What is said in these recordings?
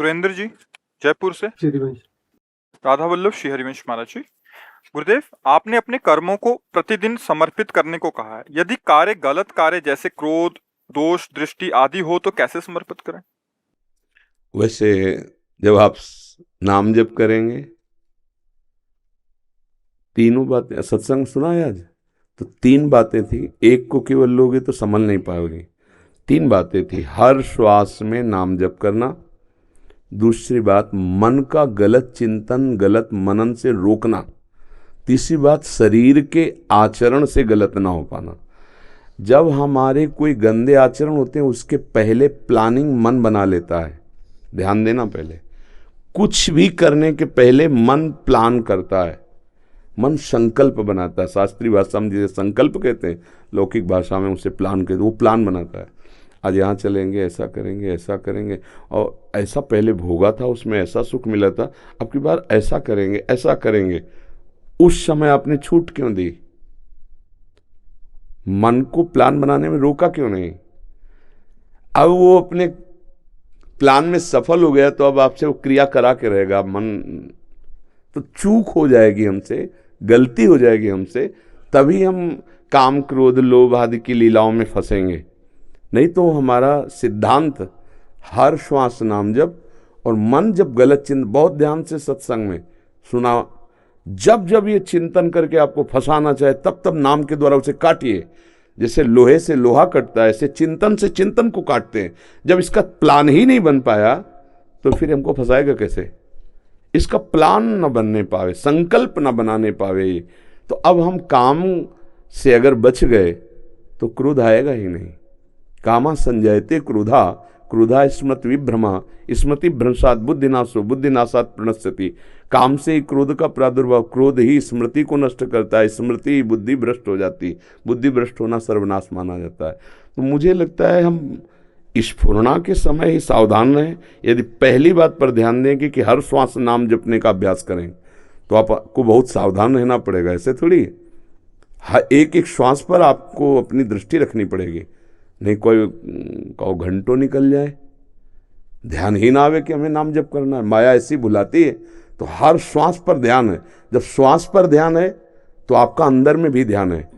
सुरेंद्र जी जयपुर से। हरिवंश। राधा वल्लभ श्री हरिवंश महाराज जी। गुरुदेव, आपने अपने कर्मों को प्रतिदिन समर्पित करने को कहा है। यदि कार्य गलत कार्य जैसे क्रोध, दोष, दृष्टि आदि हो तो कैसे समर्पित करें? वैसे जब आप नाम जप करेंगे, तीनों बातें, सत्संग सुना है आज, तो 3 बातें थी। एक को केवल लोगे तो समझ नहीं पाओगे। 3 बातें थी। हर श्वास में नाम जप करना। दूसरी बात, मन का गलत चिंतन, गलत मनन से रोकना। तीसरी बात, शरीर के आचरण से गलत ना हो पाना। जब हमारे कोई गंदे आचरण होते हैं, उसके पहले प्लानिंग मन बना लेता है। ध्यान देना, पहले कुछ भी करने के पहले मन प्लान करता है, मन संकल्प बनाता है। शास्त्रीय भाषा में जिसे संकल्प कहते हैं, लौकिक भाषा में उसे प्लान कहते हैं। वो प्लान बनाता है, आज यहाँ चलेंगे, ऐसा करेंगे, ऐसा करेंगे, और ऐसा पहले भोगा था, उसमें ऐसा सुख मिला था, अब की बार ऐसा करेंगे, ऐसा करेंगे। उस समय आपने छूट क्यों दी? मन को प्लान बनाने में रोका क्यों नहीं? अब वो अपने प्लान में सफल हो गया तो अब आपसे वो क्रिया करा के रहेगा। मन तो चूक हो जाएगी हमसे, गलती हो जाएगी हमसे, तभी हम काम, क्रोध, लोभ आदि की लीलाओं में फंसेंगे। नहीं तो हमारा सिद्धांत हर श्वास नाम जप। और मन जब गलत चिंतन, बहुत ध्यान से सत्संग में सुना, जब जब ये चिंतन करके आपको फंसाना चाहे, तब तब नाम के द्वारा उसे काटिए। जैसे लोहे से लोहा कटता है, ऐसे चिंतन से चिंतन को काटते हैं। जब इसका प्लान ही नहीं बन पाया तो फिर हमको फंसाएगा कैसे? इसका प्लान न बनने पावे, संकल्प न बनाने पावे, तो अब हम काम से अगर बच गए तो क्रोध आएगा ही नहीं। कामा संजयते क्रोधा, क्रोधा स्मृति विभ्रमा, स्मृति भ्रंशात बुद्धिनाशो, बुद्धिनाशात प्रणश्यति। काम से ही क्रोध का प्रादुर्भाव, क्रोध ही स्मृति को नष्ट करता है, स्मृति ही बुद्धि भ्रष्ट हो जाती, बुद्धि भ्रष्ट होना सर्वनाश माना जाता है। तो मुझे लगता है हम स्फुरना के समय ही सावधान रहें। यदि पहली बात पर ध्यान देंगे कि हर श्वास नाम जपने का अभ्यास करें, तो आपको बहुत सावधान रहना पड़ेगा। ऐसे थोड़ी एक एक श्वास पर आपको अपनी दृष्टि रखनी पड़ेगी। नहीं कोई कहो घंटों निकल जाए, ध्यान ही ना आवे कि हमें नाम जप करना है, माया ऐसी बुलाती है। तो हर श्वास पर ध्यान है। जब श्वास पर ध्यान है तो आपका अंदर में भी ध्यान है।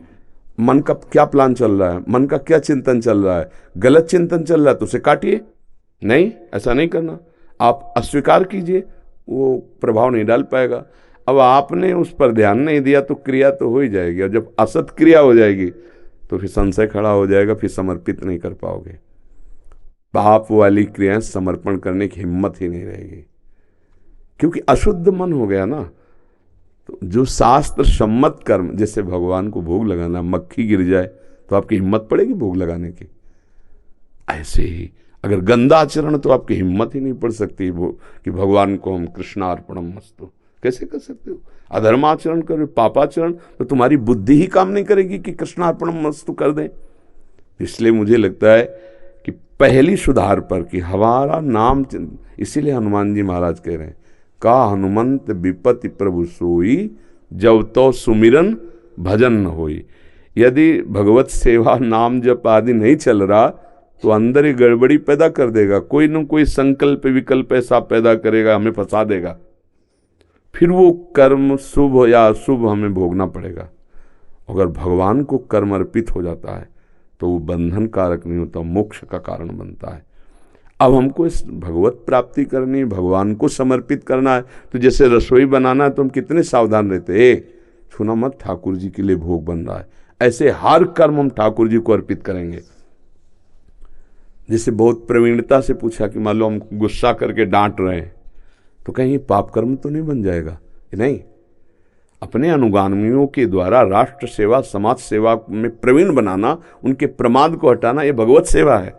मन का क्या प्लान चल रहा है, मन का क्या चिंतन चल रहा है। गलत चिंतन चल रहा है तो उसे काटिए। नहीं, ऐसा नहीं करना। आप अस्वीकार कीजिए, वो प्रभाव नहीं डाल पाएगा। अब आपने उस पर ध्यान नहीं दिया तो क्रिया तो हो ही जाएगी, और जब असत क्रिया हो जाएगी तो फिर संशय खड़ा हो जाएगा, फिर समर्पित नहीं कर पाओगे। पाप वाली क्रियाएं समर्पण करने की हिम्मत ही नहीं रहेगी, क्योंकि अशुद्ध मन हो गया ना। तो जो शास्त्र सम्मत कर्म, जैसे भगवान को भोग लगाना, मक्खी गिर जाए तो आपकी हिम्मत पड़ेगी भोग लगाने की। ऐसे ही अगर गंदा आचरण, तो आपकी हिम्मत ही नहीं पड़ सकती कि भगवान को हम कृष्णार्पणम मस्तु कैसे कर सकते हो? अधर्म आचरण करो, पापाचरण, तो तुम्हारी बुद्धि ही काम नहीं करेगी कि कृष्णार्पणम मस्तु कर दें। इसलिए मुझे लगता है कि पहली सुधार पर कि हमारा नाम, इसीलिए हनुमान जी महाराज कह रहे हैं, का हनुमंत विपत्ति प्रभु सोई, जब तो सुमिरन भजन न होई। यदि भगवत सेवा, नाम जप आदि नहीं चल रहा तो अंदर ही गड़बड़ी पैदा कर देगा। कोई न कोई संकल्प विकल्प ऐसा पैदा करेगा, हमें फंसा देगा। फिर वो कर्म शुभ या अशुभ हमें भोगना पड़ेगा। अगर भगवान को कर्म अर्पित हो जाता है तो वो बंधन कारक नहीं होता, मोक्ष का कारण बनता है। अब हमको इस भगवत प्राप्ति करनी, भगवान को समर्पित करना है। तो जैसे रसोई बनाना है तो हम कितने सावधान रहते हैं, छूना मत, ठाकुर जी के लिए भोग बन रहा है। ऐसे हर कर्म हम ठाकुर जी को अर्पित करेंगे। जैसे बहुत प्रवीणता से पूछा कि मान लो हम गुस्सा करके डांट रहे हैं, तो कहीं पाप कर्म तो नहीं बन जाएगा? नहीं, अपने अनुगामियों के द्वारा राष्ट्र सेवा, समाज सेवा में प्रवीण बनाना, उनके प्रमाद को हटाना, ये भगवत सेवा है।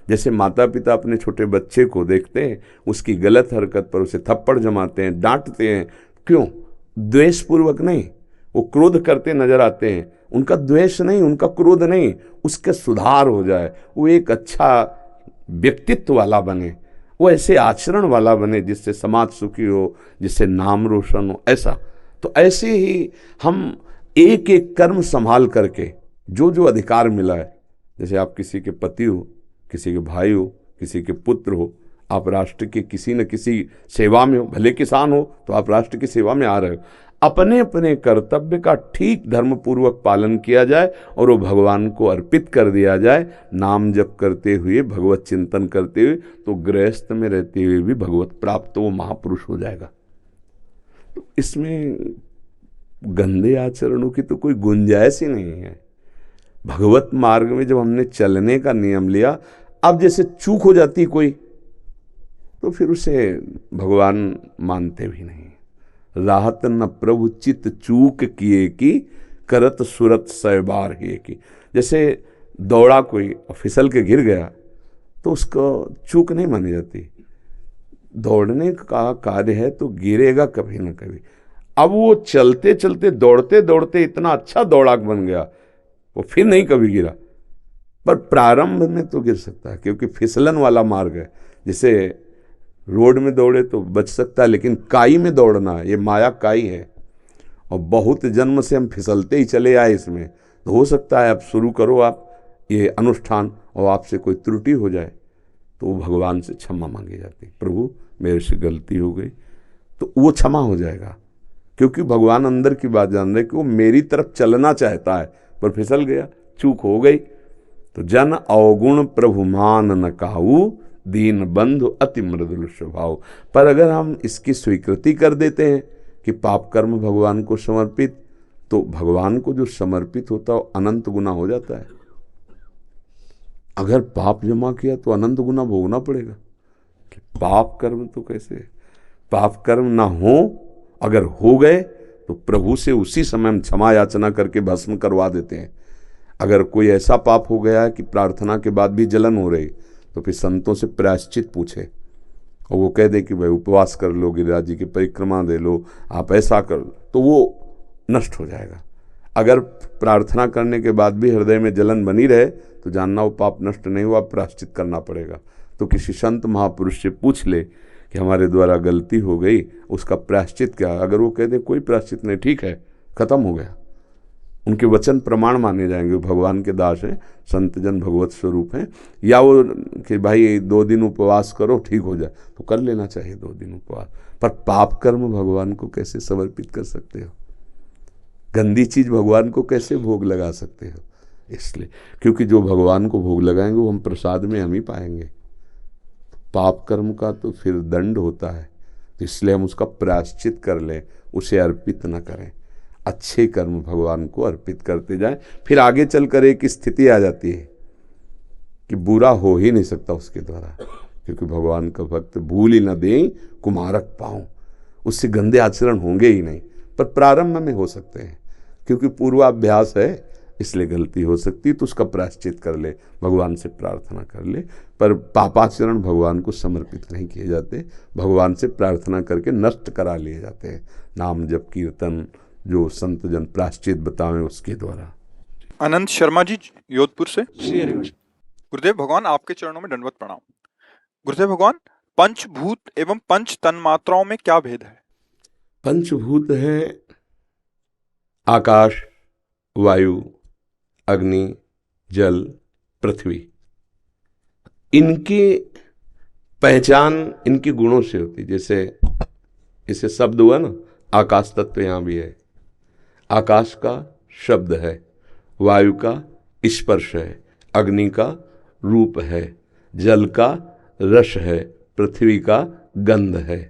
जैसे माता पिता अपने छोटे बच्चे को देखते हैं, उसकी गलत हरकत पर उसे थप्पड़ जमाते हैं, डांटते हैं, क्यों? द्वेषपूर्वक नहीं, वो क्रोध करते नजर आते हैं, उनका द्वेष नहीं, उनका क्रोध नहीं, उसका सुधार हो जाए, वो एक अच्छा व्यक्तित्व वाला बने, वो ऐसे आचरण वाला बने जिससे समाज सुखी हो, जिससे नाम रोशन हो। ऐसा तो ऐसे ही हम एक एक कर्म संभाल करके जो जो अधिकार मिला है, जैसे आप किसी के पति हो, किसी के भाई हो, किसी के पुत्र हो, आप राष्ट्र के किसी न किसी सेवा में हो, भले किसान हो तो आप राष्ट्र की सेवा में आ रहे हो। अपने अपने कर्तव्य का ठीक धर्मपूर्वक पालन किया जाए और वो भगवान को अर्पित कर दिया जाए, नाम जप करते हुए, भगवत चिंतन करते हुए, तो गृहस्थ में रहते हुए भी भगवत प्राप्त वो महापुरुष हो जाएगा। तो इसमें गंदे आचरणों की तो कोई गुंजाइश ही नहीं है। भगवत मार्ग में जब हमने चलने का नियम लिया, अब जैसे चूक हो जाती कोई, तो फिर उसे भगवान मानते भी नहीं। राहत न प्रभु चित चूक किए की, करत सुरत सैबार ही की। जैसे दौड़ा कोई और फिसल के गिर गया तो उसको चूक नहीं मानी जाती। दौड़ने का कार्य है तो गिरेगा कभी ना कभी। अब वो चलते चलते दौड़ते दौड़ते इतना अच्छा दौड़ाक बन गया, वो फिर नहीं कभी गिरा। पर प्रारंभ में तो गिर सकता है, क्योंकि फिसलन वाला मार्ग है। जैसे रोड में दौड़े तो बच सकता है, लेकिन काई में दौड़ना, ये माया काई है, और बहुत जन्म से हम फिसलते ही चले आए इसमें। तो हो सकता है अब शुरू करो आप ये अनुष्ठान और आपसे कोई त्रुटि हो जाए तो भगवान से क्षमा मांगी जाती, प्रभु मेरे से गलती हो गई, तो वो क्षमा हो जाएगा। क्योंकि भगवान अंदर की बात जान रहे कि वो मेरी तरफ चलना चाहता है, पर फिसल गया, चूक हो गई। तो जन अवगुण प्रभु मान न काऊ, दीन बंधु अति मृदुल स्वभाव। पर अगर हम इसकी स्वीकृति कर देते हैं कि पाप कर्म भगवान को समर्पित, तो भगवान को जो समर्पित होता है वो अनंत गुना हो जाता है। अगर पाप जमा किया तो अनंत गुना भोगना पड़ेगा। पाप कर्म तो कैसे, पाप कर्म ना हो, अगर हो गए तो प्रभु से उसी समय हम क्षमा याचना करके भस्म करवा देते हैं। अगर कोई ऐसा पाप हो गया है कि प्रार्थना के बाद भी जलन हो रही, तो फिर संतों से प्रायश्चित पूछे और वो कह दे कि भाई उपवास कर लो, गिरिराज जी की परिक्रमा दे लो, आप ऐसा कर लो, तो वो नष्ट हो जाएगा। अगर प्रार्थना करने के बाद भी हृदय में जलन बनी रहे तो जानना वो पाप नष्ट नहीं हुआ, प्रायश्चित करना पड़ेगा। तो किसी संत महापुरुष से पूछ ले कि हमारे द्वारा गलती हो गई, उसका प्रायश्चित क्या। अगर वो कह दे कोई प्रायश्चित नहीं, ठीक है, खत्म हो गया, उनके वचन प्रमाण माने जाएंगे, भगवान के दास हैं, संत जन भगवत स्वरूप हैं। या वो कि भाई 2 दिन उपवास करो ठीक हो जाए, तो कर लेना चाहिए 2 दिन उपवास। पर पाप कर्म भगवान को कैसे समर्पित कर सकते हो, गंदी चीज भगवान को कैसे भोग लगा सकते हो। इसलिए क्योंकि जो भगवान को भोग लगाएंगे वो हम प्रसाद में हम ही पाएंगे। पाप कर्म का तो फिर दंड होता है, तो इसलिए हम उसका प्रायश्चित कर लें, उसे अर्पित न करें। अच्छे कर्म भगवान को अर्पित करते जाएं। फिर आगे चलकर एक स्थिति आ जाती है कि बुरा हो ही नहीं सकता उसके द्वारा, क्योंकि भगवान का भक्त भूल ही न दें कुमारक पाऊं, उससे गंदे आचरण होंगे ही नहीं। पर प्रारंभ में हो सकते हैं, क्योंकि पूर्वाभ्यास है, इसलिए गलती हो सकती है, तो उसका प्रायश्चित कर ले, भगवान से प्रार्थना कर ले। पर पापाचरण भगवान को समर्पित नहीं किए जाते, भगवान से प्रार्थना करके नष्ट करा लिए जाते हैं। नाम जप कीर्तन जो संत जन प्रायश्चित बतावें उसके द्वारा। अनंत शर्मा जी योधपुर से। गुरुदेव भगवान आपके चरणों में दंडवत प्रणाम। गुरुदेव भगवान, पंचभूत एवं पंच तन्मात्राओं में क्या भेद है? पंचभूत है आकाश, वायु, अग्नि, जल, पृथ्वी। इनकी पहचान इनके गुणों से होती। जैसे इसे शब्द हुआ ना, आकाश तत्व यहाँ भी है, आकाश का शब्द है, वायु का स्पर्श है, अग्नि का रूप है, जल का रस है, पृथ्वी का गंध है।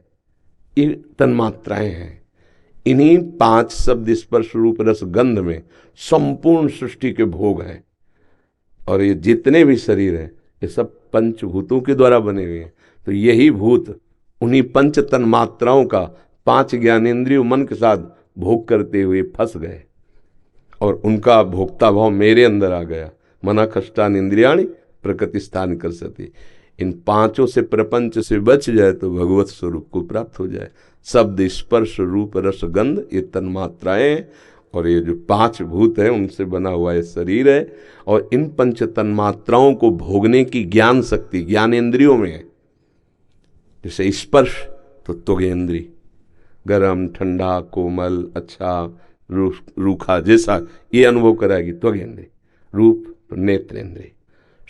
ये तन्मात्राएं हैं। इन्हीं 5 शब्द स्पर्श रूप रस गंध में संपूर्ण सृष्टि के भोग हैं। और ये जितने भी शरीर हैं ये सब पंचभूतों के द्वारा बने हुए हैं। तो यही भूत उन्हीं पंच तन्मात्राओं का 5 ज्ञानेंद्रियों मन के साथ भोग करते हुए फंस गए, और उनका भोक्ता भाव मेरे अंदर आ गया। मना कष्टान इंद्रियाणि प्रकृति स्थान कर सती। इन 5 से प्रपंच से बच जाए तो भगवत स्वरूप को प्राप्त हो जाए। शब्द स्पर्श रूप रस गंध ये तन्मात्राएं, और ये जो 5 भूत हैं उनसे बना हुआ ये शरीर है। और इन पंच तन्मात्राओं को भोगने की ज्ञान शक्ति ज्ञानेंद्रियों में है। जैसे स्पर्श तो त्वगेंद्री, गरम ठंडा कोमल अच्छा रूखा जैसा ये अनुभव कराएगी त्वगेंद्री। रूप तो नेत्रेंद्री,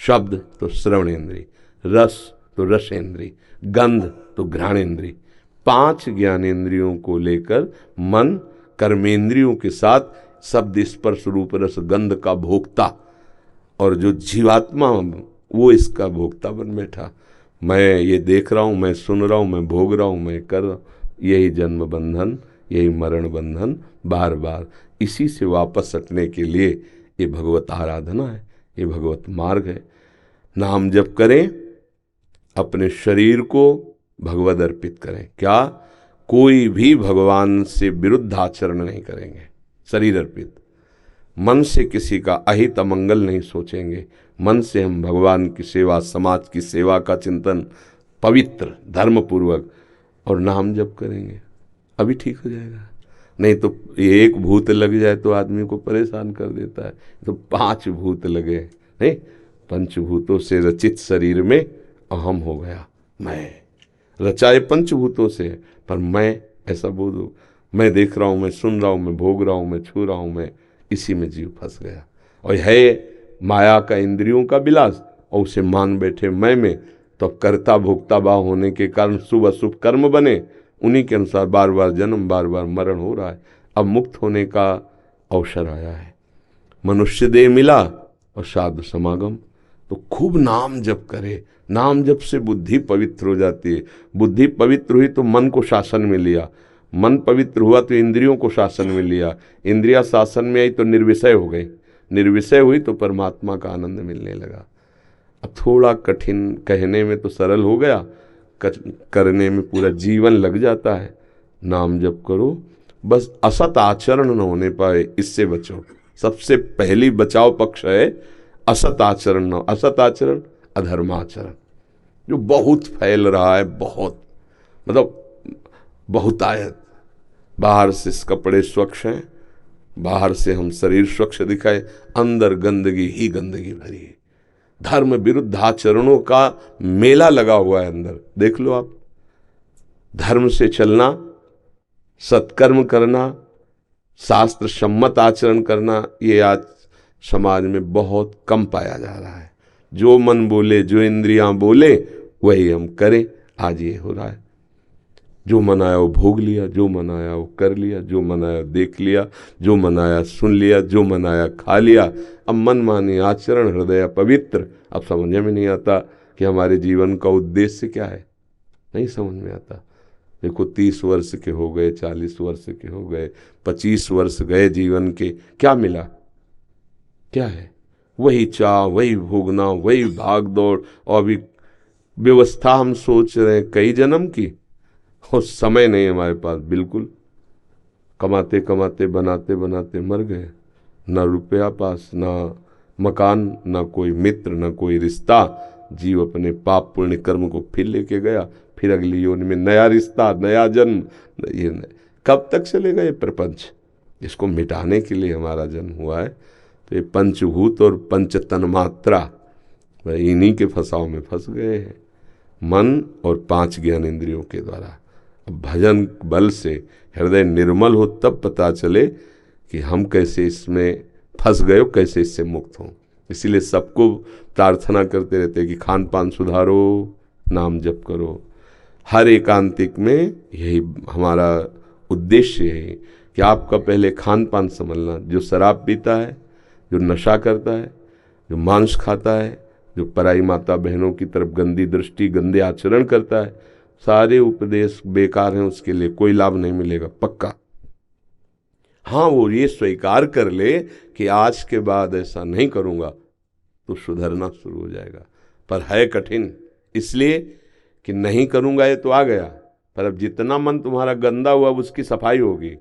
शब्द तो श्रवणेंद्री, रस तो रसेंद्री, गंध तो घ्राणेंद्री। 5 ज्ञानेंद्रियों को लेकर मन कर्मेंद्रियों के साथ शब्द स्पर्श रूप रस गंध का भोक्ता, और जो जीवात्मा वो इसका भोक्ता बन बैठा। मैं ये देख रहा हूँ, मैं सुन रहा हूँ, मैं भोग रहा हूँ, मैं कर रहा हूँ। यही जन्म बंधन, यही मरण बंधन, बार बार इसी से वापस हटने के लिए ये भगवत आराधना है, ये भगवत मार्ग है। नाम जप करें, अपने शरीर को भगवद अर्पित करें। क्या? कोई भी भगवान से विरुद्ध आचरण नहीं करेंगे, शरीर अर्पित। मन से किसी का अहित अमंगल नहीं सोचेंगे। मन से हम भगवान की सेवा, समाज की सेवा का चिंतन पवित्र धर्म पूर्वक, और नाम जप करेंगे, अभी ठीक हो जाएगा। नहीं तो एक भूत लग जाए तो आदमी को परेशान कर देता है। तो 5 भूत लगे, नहीं, पंचभूतों से रचित शरीर में अहम हो गया। मैं रचाए पंचभूतों से, पर मैं ऐसा बोधू, मैं देख रहा हूँ, मैं सुन रहा हूँ, मैं भोग रहा हूँ, मैं छू रहा हूँ, मैं इसी में जीव फंस गया। और है माया का इंद्रियों का विलास, और उसे मान बैठे मैं में, तो कर्ता भोक्ता भाव होने के कारण शुभ अशुभ कर्म बने, उन्हीं के अनुसार बार बार जन्म, बार बार मरण हो रहा है। अब मुक्त होने का अवसर आया है, मनुष्य देह मिला और साधु समागम। तो खूब नाम जप करे। नाम जप से बुद्धि पवित्र हो जाती है। बुद्धि पवित्र हुई तो मन को शासन में लिया, मन पवित्र हुआ तो इंद्रियों को शासन में लिया, इंद्रिया शासन में आई तो निर्विषय हो गई, निर्विषय हुई तो परमात्मा का आनंद मिलने लगा। अब थोड़ा कठिन, कहने में तो सरल हो गया, करने में पूरा जीवन लग जाता है। नाम जप करो, बस असत आचरण न होने पाए, इससे बचो। सबसे पहली बचाव पक्ष है असत आचरण न। असत आचरण अधर्माचरण, जो बहुत फैल रहा है, बहुत, मतलब बहुतायत। बाहर से कपड़े स्वच्छ हैं, बाहर से हम शरीर स्वच्छ दिखाए, अंदर गंदगी ही गंदगी भरी है। धर्म विरुद्ध आचरणों का मेला लगा हुआ है अंदर, देख लो आप। धर्म से चलना, सत्कर्म करना, शास्त्र सम्मत आचरण करना, ये आज समाज में बहुत कम पाया जा रहा है। जो मन बोले, जो इंद्रियां बोले, वही हम करें। आज ये हो रहा है, जो मन आया वो भोग लिया, जो मन आया वो कर लिया, जो मन आया देख लिया, जो मन आया सुन लिया, जो मन आया खा लिया। अब मन माने आचरण, हृदय पवित्र। अब समझ में नहीं आता कि हमारे जीवन का उद्देश्य क्या है, नहीं समझ में आता। देखो 30 वर्ष के हो गए, 40 वर्ष के हो गए, 25 वर्ष गए जीवन के, क्या मिला? क्या है? वही चाह, वही भोगना, वही भाग दौड़। और अभी व्यवस्था हम सोच रहे हैं कई जन्म की, और समय नहीं हमारे पास बिल्कुल। कमाते कमाते, बनाते बनाते मर गए। ना रुपया पास, ना मकान, ना कोई मित्र, ना कोई रिश्ता। जीव अपने पाप पुण्य कर्म को फिर लेके गया, फिर अगली योनि में नया रिश्ता, नया जन्म। ये कब तक चलेगा ये प्रपंच? इसको मिटाने के लिए हमारा जन्म हुआ है। तो ये पंचभूत और पंच तन्मात्रा, इन्हीं के फंसाव में फंस गए हैं, मन और 5 ज्ञानेंद्रियों के द्वारा। अब भजन बल से हृदय निर्मल हो, तब पता चले कि हम कैसे इसमें फंस गए हो, कैसे इससे मुक्त हों। इसीलिए सबको प्रार्थना करते रहते हैं कि खान पान सुधारो, नाम जप करो। हर एकांतिक में यही हमारा उद्देश्य है कि आपका पहले खान पान संभलना। जो शराब पीता है, जो नशा करता है, जो मांस खाता है, जो पराई माता बहनों की तरफ गंदी दृष्टि, गंदे आचरण करता है, सारे उपदेश बेकार हैं, उसके लिए कोई लाभ नहीं मिलेगा, पक्का। हाँ, वो ये स्वीकार कर ले कि आज के बाद ऐसा नहीं करूँगा, तो सुधरना शुरू हो जाएगा। पर है कठिन, इसलिए कि नहीं करूँगा ये तो आ गया, पर अब जितना मन तुम्हारा गंदा हुआ उसकी सफाई होगी।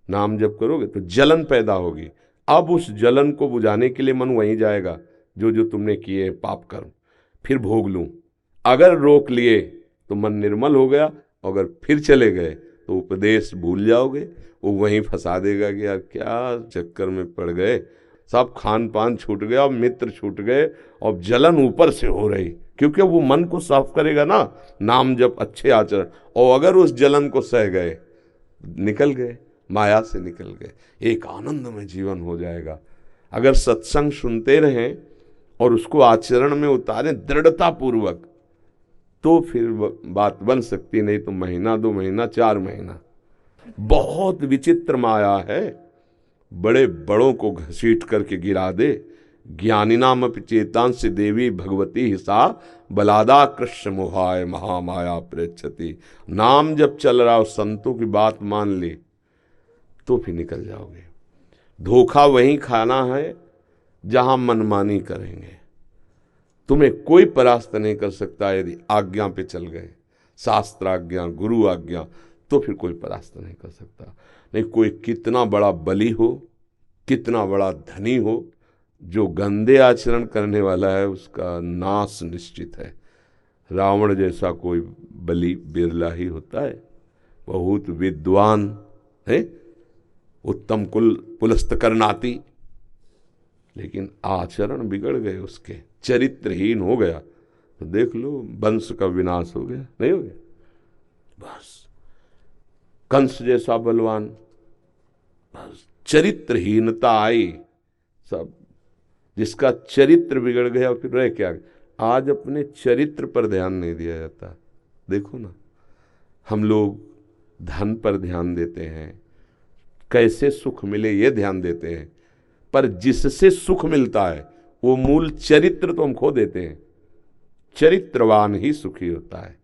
नाम जप करोगे तो जलन पैदा होगी। अब उस जलन को बुझाने के लिए मन वहीं जाएगा, जो जो तुमने किए पाप कर्म, फिर भोग लूँ। अगर रोक लिए तो मन निर्मल हो गया, अगर फिर चले गए तो उपदेश भूल जाओगे, वो वहीं फंसा देगा कि यार क्या चक्कर में पड़ गए, सब खान पान छूट गया, अब मित्र छूट गए, और जलन ऊपर से हो रही, क्योंकि वो मन को साफ करेगा ना, नाम जप अच्छे आचरण। और अगर उस जलन को सह गए, निकल गए, माया से निकल गए, एक आनंद में जीवन हो जाएगा। अगर सत्संग सुनते रहें और उसको आचरण में उतारें दृढ़ता पूर्वक, तो फिर बात बन सकती, नहीं तो महीना 2 महीना 4 महीना। बहुत विचित्र माया है, बड़े बड़ों को घसीट करके गिरा दे। ज्ञानिनाम अपि चेतांश देवी भगवती हिसा बलादा कृष्ण मोहाय महामाया प्रेक्षति। नाम जब चल रहा हो, संतों की बात मान ली तो फिर निकल जाओगे। धोखा वहीं खाना है जहां मनमानी करेंगे। तुम्हें कोई परास्त नहीं कर सकता यदि आज्ञा पे चल गए, शास्त्र आज्ञा, गुरु आज्ञा, तो फिर कोई परास्त नहीं कर सकता। नहीं, कोई कितना बड़ा बली हो, कितना बड़ा धनी हो, जो गंदे आचरण करने वाला है उसका नाश निश्चित है। रावण जैसा कोई बली बिरला ही होता है। बहुत विद्वान है, उत्तम कुल पुलस्त करनाती, लेकिन आचरण बिगड़ गए, उसके चरित्रहीन हो गया तो देख लो वंश का विनाश हो गया, नहीं हो गया। बस कंस जैसा बलवान, बस चरित्रहीनता आई, सब जिसका चरित्र बिगड़ गया फिर रह क्या। आज अपने चरित्र पर ध्यान नहीं दिया जाता। देखो ना, हम लोग धन पर ध्यान देते हैं, कैसे सुख मिले ये ध्यान देते हैं, पर जिससे सुख मिलता है वो मूल चरित्र तो हम खो देते हैं। चरित्रवान ही सुखी होता है,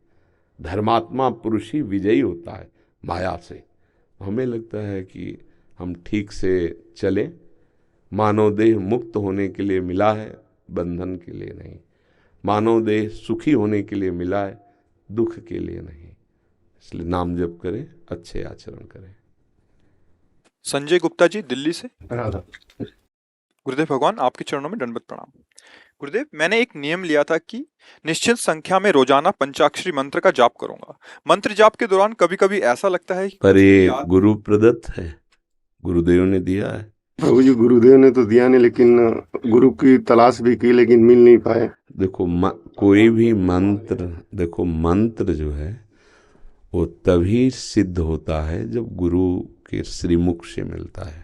धर्मात्मा पुरुष ही विजयी होता है माया से। हमें लगता है कि हम ठीक से चलें, मानव देह मुक्त होने के लिए मिला है, बंधन के लिए नहीं। मानव देह सुखी होने के लिए मिला है, दुख के लिए नहीं। इसलिए नाम जप करें, अच्छे आचरण करें। संजय गुप्ता जी दिल्ली से। राधा। गुरुदेव भगवान, आपके चरणों में दंडवत प्रणाम। गुरुदेव, मैंने एक नियम लिया था कि निश्चित संख्या में रोजाना पंचाक्षरी मंत्र का जाप करूंगा। मंत्र जाप के दौरान कभी कभी ऐसा लगता है कि पर ये गुरु प्रदत्त है, गुरुदेव ने दिया है। प्रभु जी, गुरुदेव ने तो दिया नहीं, लेकिन गुरु की तलाश भी की लेकिन मिल नहीं पाए। देखो कोई भी मंत्र, देखो मंत्र जो है वो तभी सिद्ध होता है जब गुरु के श्रीमुख से मिलता है।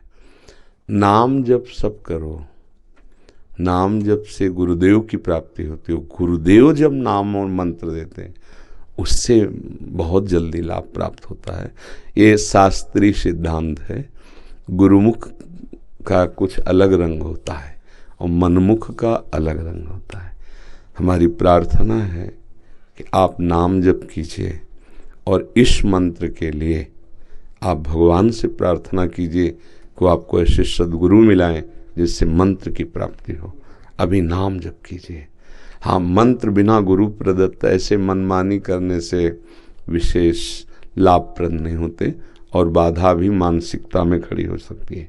नाम जप सब करो, नाम जप से गुरुदेव की प्राप्ति होती है। गुरुदेव जब नाम और मंत्र देते हैं उससे बहुत जल्दी लाभ प्राप्त होता है। ये शास्त्रीय सिद्धांत है। गुरुमुख का कुछ अलग रंग होता है और मनमुख का अलग रंग होता है। हमारी प्रार्थना है कि आप नाम जप कीजिए और इस मंत्र के लिए आप भगवान से प्रार्थना कीजिए कि आपको ऐसे सद्गुरु मिलाएं जिससे मंत्र की प्राप्ति हो। अभी नाम जप कीजिए। हाँ, मंत्र बिना गुरु प्रदत्त ऐसे मनमानी करने से विशेष लाभप्रद नहीं होते और बाधा भी मानसिकता में खड़ी हो सकती है।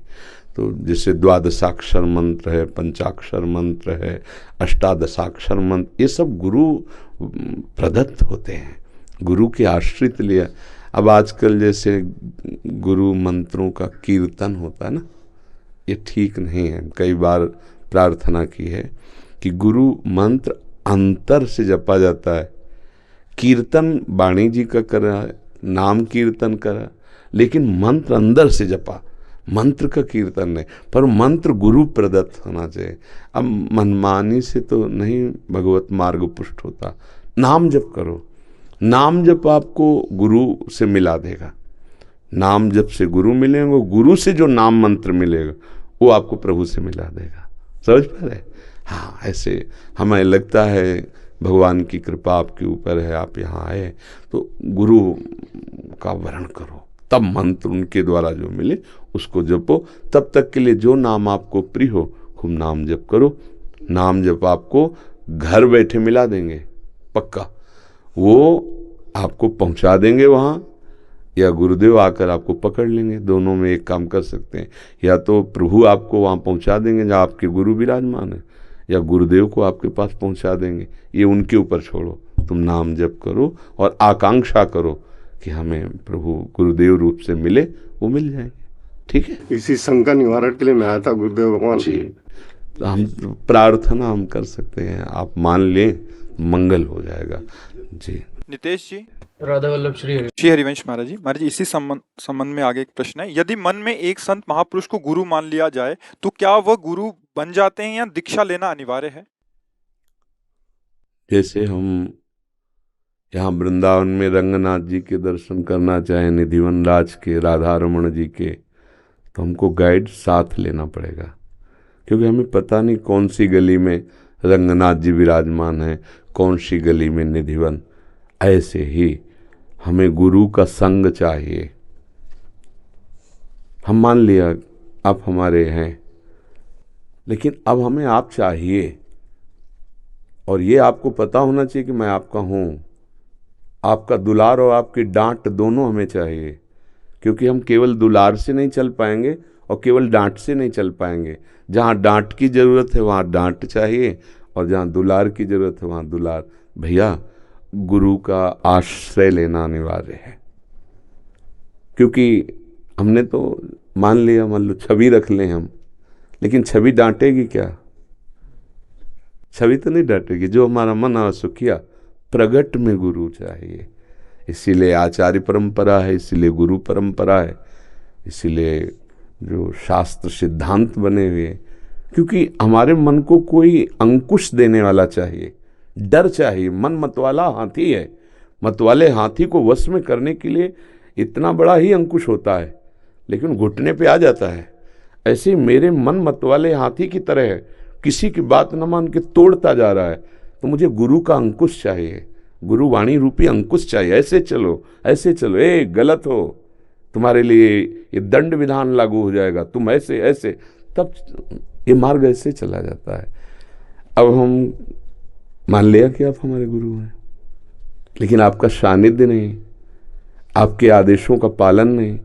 तो जैसे द्वादशाक्षर मंत्र है, पंचाक्षर मंत्र है, अष्टादशाक्षर मंत्र, ये सब गुरु प्रदत्त होते हैं, गुरु के आश्रित लिया। अब आजकल जैसे गुरु मंत्रों का कीर्तन होता है ना, ये ठीक नहीं है। कई बार प्रार्थना की है कि गुरु मंत्र अंतर से जपा जाता है। कीर्तन वाणी जी का करा, नाम कीर्तन करा, लेकिन मंत्र अंदर से जपा, मंत्र का कीर्तन नहीं, पर मंत्र गुरु प्रदत्त होना चाहिए। अब मनमानी से तो नहीं भगवत मार्ग पुष्ट होता। नाम जप करो, नाम जप आपको गुरु से मिला देगा। नाम जप से गुरु मिलेंगे, गुरु से जो नाम मंत्र मिलेगा वो आपको प्रभु से मिला देगा। समझ पा रहे? हाँ, ऐसे हमें लगता है भगवान की कृपा आपके ऊपर है, आप यहाँ आए तो गुरु का वरण करो, तब मंत्र उनके द्वारा जो मिले उसको जपो। तब तक के लिए जो नाम आपको प्रिय हो खूब नाम जप करो। नाम जप आपको घर बैठे मिला देंगे पक्का। वो आपको पहुंचा देंगे वहाँ, या गुरुदेव आकर आपको पकड़ लेंगे। दोनों में एक काम कर सकते हैं, या तो प्रभु आपको वहाँ पहुंचा देंगे जहाँ आपके गुरु विराजमान है, या गुरुदेव को आपके पास पहुंचा देंगे। ये उनके ऊपर छोड़ो, तुम नाम जप करो और आकांक्षा करो कि हमें प्रभु गुरुदेव रूप से मिले, वो मिल जाएंगे। ठीक है, इसी शंका निवारण के लिए मैं आया था गुरुदेव भगवान। तो हम प्रार्थना हम कर सकते हैं, आप मान लें मंगल हो जाएगा जी। नितेश जी। राधा वल्लभ श्री हरिवंश महाराज जी। महाराज जी, इसी संबंध में आगे एक प्रश्न है। यदि मन में एक संत महापुरुष को गुरु मान लिया जाए तो क्या वह गुरु बन जाते हैं या दीक्षा लेना अनिवार्य है? जैसे हम यहाँ वृंदावन में रंगनाथ जी के दर्शन करना चाहे, निधिवन राज के, राधा रमण जी के, तो हमको गाइड साथ लेना पड़ेगा, क्योंकि हमें पता नहीं कौन सी गली में रंगनाथ जी विराजमान है, कौन सी गली में निधिवन। ऐसे ही हमें गुरु का संग चाहिए। हम मान लिया आप हमारे हैं, लेकिन अब हमें आप चाहिए, और ये आपको पता होना चाहिए कि मैं आपका हूँ। आपका दुलार और आपकी डांट दोनों हमें चाहिए, क्योंकि हम केवल दुलार से नहीं चल पाएंगे और केवल डांट से नहीं चल पाएंगे। जहाँ डांट की ज़रूरत है वहाँ डांट चाहिए, और जहाँ दुलार की ज़रूरत है वहाँ दुलार। भैया, गुरु का आश्रय लेना अनिवार्य है, क्योंकि हमने तो मान लो छवि रख लें हम, लेकिन छवि डांटेगी क्या? छवि तो नहीं डांटेगी। जो हमारा मन आवश्यकिया प्रगट में गुरु चाहिए। इसीलिए आचार्य परंपरा है, इसीलिए गुरु परंपरा है, इसीलिए जो शास्त्र सिद्धांत बने हुए, क्योंकि हमारे मन को कोई अंकुश देने वाला चाहिए, डर चाहिए। मन मतवाला हाथी है, मतवाले हाथी को वश में करने के लिए इतना बड़ा ही अंकुश होता है, लेकिन घुटने पे आ जाता है। ऐसे ही मेरे मन मतवाले हाथी की तरह है, किसी की बात न मान के तोड़ता जा रहा है। तो मुझे गुरु का अंकुश चाहिए, गुरु वाणी रूपी अंकुश चाहिए। ऐसे चलो, ऐसे चलो, गलत हो, तुम्हारे लिए ये दंड विधान लागू हो जाएगा, तुम ऐसे ऐसे, तब ये मार्ग ऐसे चला जाता है। अब हम मान लिया कि आप हमारे गुरु हैं, लेकिन आपका सानिध्य नहीं, आपके आदेशों का पालन नहीं,